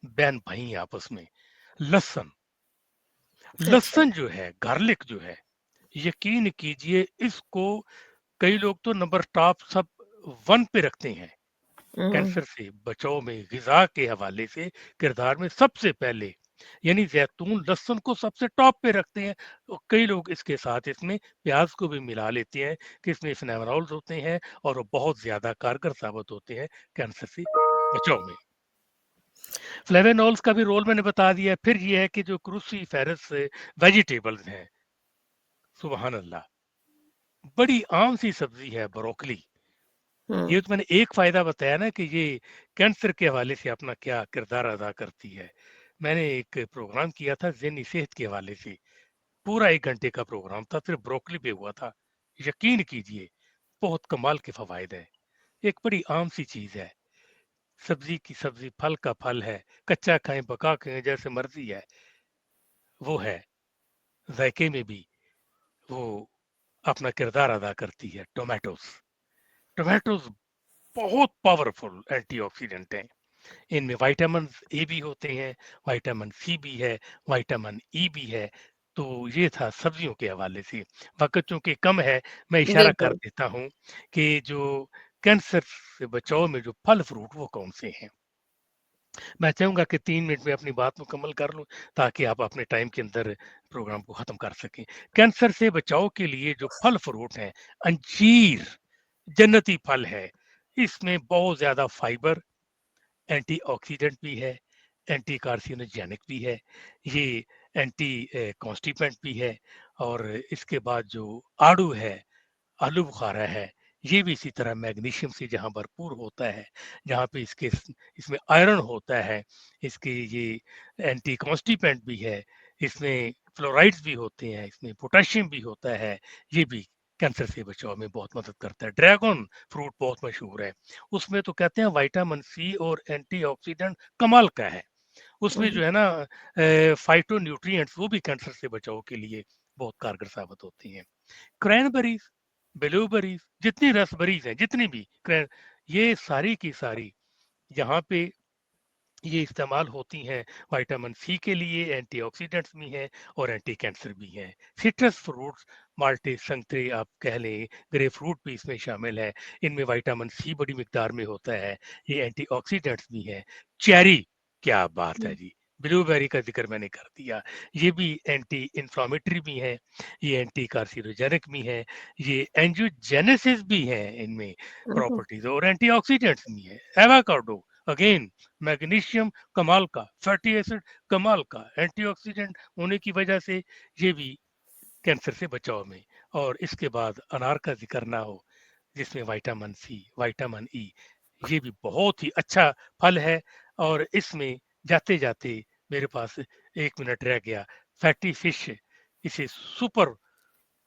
बहन-भाई हैं आपस में। लहसुन, अच्छा, लहसुन जो है, गार्लिक जो है, यकीन कीजिए इसको कई लोग तो नंबर टॉप सब 1 पे रखते हैं। हुँ, कैंसर से बचाव में ग़िज़ा के हवाले से किरदार में सबसे पहले, यानी ज़ैतून लहसुन को सबसे टॉप पे रखते हैं। और कई लोग इसके साथ इसमें प्याज को भी मिला लेते हैं कि इसमें फ्लेवोनॉल्स होते हैं और वो बहुत ज़्यादा कारगर साबित होते हैं कैंसर से बचाव में। फ्लेवोनॉल्स का भी रोल मैंने बता दिया। फिर ये है कि जो क्रूसीफेरस वेजिटेबल्स हैं, सुबहान अल्लाह, बड़ी आम सी सब्जी है ब्रोकली। हुँ, ये तो मैंने एक फ़ायदा बताया ना कि ये कैंसर के हवाले से अपना क्या किरदार अदा करती है। मैंने एक प्रोग्राम किया था ज़हनी सेहत के हवाले से, पूरा 1 घंटे का प्रोग्राम था, सिर्फ़ ब्रोकली पे हुआ था। यकीन कीजिए, बहुत कमाल के फ़वाइद हैं। एक बड़ी आम सी चीज़ है, सब्ज़ी की सब्ज़ी, फल का फल है, कच्चा खाएँ, पका खाएँ, जैसे मर्ज़ी है, वो है। ज़ायके में भी वो अपना किरदार अदा करती है। टोमेटोज़, टोमेटोज़ बहुत पावरफुल एंटीऑक्सीडेंट हैं। इनमें विटामिन ए भी होते हैं, विटामिन सी भी है, विटामिन ई भी है। तो ये था सब्जियों के हवाले से। वक़्त चूँकि कम है, मैं इशारा कर बिल्कुल। देता हूँ कि जो कैंसर से बचाव में जो फल-फ्रूट वो कौन-से हैं। मैं चाहूँगा कि 3 मिनट में अपनी बात मुकम्मल कर लूँ, ताकि आप अपने टाइम के अंदर प्रोग्राम को ख़त्म कर सकें। कैंसर से बचाव के लिए जो फल-फ्रूट हैं, अंजीर जन्नती फल है। इसमें बहुत ज़्यादा फाइबर, एंटीऑक्सीडेंट भी है, एंटी कार्सिनोजेनिक भी है, ये एंटी कॉन्स्टिपेंट भी है। और इसके बाद जो आड़ू है, आलू बुखारा है, ये भी इसी तरह मैग्नीशियम से जहाँ भरपूर होता है, जहाँ पे इसमें आयरन होता है, इसके ये एंटी कॉन्स्टिपेंट भी है, इसमें फ्लोराइड्स भी होते हैं, इसमें पोटेशियम भी होता है, ये भी कैंसर से बचाव में बहुत मदद करता है। ड्रैगन फ्रूट बहुत मशहूर है, उसमें तो कहते हैं विटामिन सी और एंटीऑक्सीडेंट कमाल का है। उसमें हुँ, जो है ना फाइटोन्यूट्रिएंट्स वो भी कैंसर से बचाव के लिए बहुत कारगर साबित होती हैं। क्रैनबेरीज, ब्लूबेरीज, जितनी रसबेरीज हैं, जितनी भी ये सारी की सारी यहाँ पे ये इस्तेमाल होती हैं विटामिन सी के लिए, एंटीऑक्सीडेंट्स भी हैं और एंटी कैंसर भी हैं। सिट्रस फ्रूट्स, माल्टे, संतरे आप कह लें, ग्रेप फ्रूट भी इसमें शामिल है। इनमें विटामिन सी बड़ी मिकदार में होता है, ये एंटीऑक्सीडेंट्स भी हैं। चेरी, क्या बात है हुँ, जी! ब्लूबेरी का ज़िक्र मैंने कर दिया। ये भी एंटी इन्फ्लेमेटरी भी हैं, ये एंटी कार्सिनोजेनिक भी हैं, ये एंजियोजेनेसिस भी है इनमें हुँ, हुँ, प्रॉपर्टीज़, और एंटीऑक्सीडेंट्स भी हैं। एवोकाडो, अगेन मैग्नीशियम कमाल का, फैटी एसिड कमाल का, एंटीऑक्सीडेंट होने की वजह से ये भी कैंसर से बचाव में। और इसके बाद अनार का जिक्र ना हो, जिसमें विटामिन सी, विटामिन ई, ये भी बहुत ही अच्छा फल है। और इसमें जाते जाते मेरे पास 1 मिनट रह गया। फैटी फिश, इसे सुपर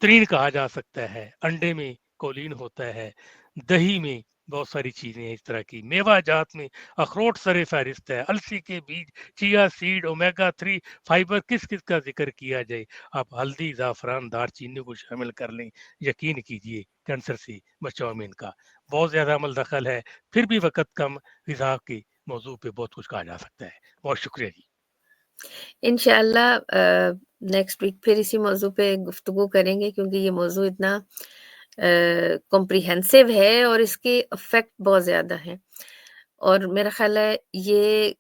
तरीन कहा जा सकता है। अंडे में कोलिन होता है, दही में बहुत सारी चीजें हैं इस तरह की, मेवा जात में अखरोट सरे फहरिस्त है, अलसी के बीज, चिया सीड, ओमेगा 3 फाइबर, किस किस का जिक्र किया जाए। आप हल्दी, जाफरान, दारचीनी को शामिल कर लें, यकीन कीजिए कैंसर से बचाव में इनका बहुत ज्यादा अमल दखल है। फिर भी वक़्त कम, ग़िज़ा के मौजू पे बहुत कुछ कहा जा सकता है। बहुत शुक्रिया जी। इंशाअल्लाह नेक्स्ट वीक फिर इसी मौज़ू पे गुफ्तगू करेंगे क्योंकि ये मौज़ू इतना कॉम्प्रिहेंसिव है और इसके इफ़ेक्ट बहुत ज़्यादा हैं। और मेरा ख़्याल है ये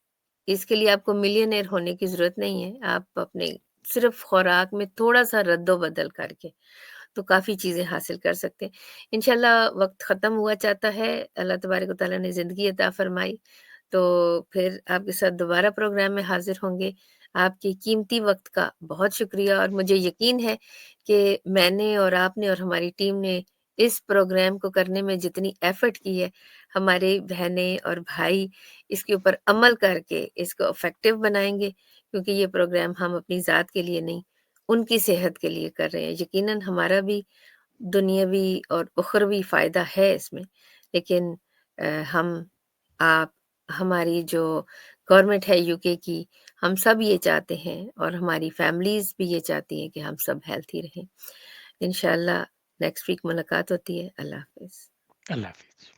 इसके लिए आपको मिलियनेयर होने की ज़रूरत नहीं है। आप अपने सिर्फ़ खुराक में थोड़ा-सा रद्द-ओ-बदल करके तो काफ़ी चीज़ें हासिल कर सकते हैं। इंशाअल्लाह वक़्त ख़त्म हुआ चाहता है। अल्लाह तबारक व तआला ने ज़िंदगी अता फ़रमाई, तो फिर आपके साथ दोबारा प्रोग्राम में हाज़िर होंगे। आपके कीमती वक़्त का बहुत शुक्रिया और मुझे यकीन है कि मैंने और आपने और हमारी टीम ने इस प्रोग्राम को करने में जितनी एफ़र्ट की है, हमारे बहनें और भाई इसके ऊपर अमल करके इसको इफ़ेक्टिव बनाएँगे क्योंकि ये प्रोग्राम हम अपनी ज़ात के लिए नहीं, उनकी सेहत के लिए कर रहे हैं। यकीनन हमारा भी दुनियावी और उख़रवी फ़ायदा है इसमें, लेकिन हम, आप, हमारी जो गवर्नमेंट है यूके की, हम सब ये चाहते हैं और हमारी फैमिलीज़ भी ये चाहती हैं कि हम सब हेल्थी रहें। इंशाअल्लाह नेक्स्ट वीक मुलाकात होती है। अल्लाह हाफ़िज़। अल्लाह हाफ़िज़।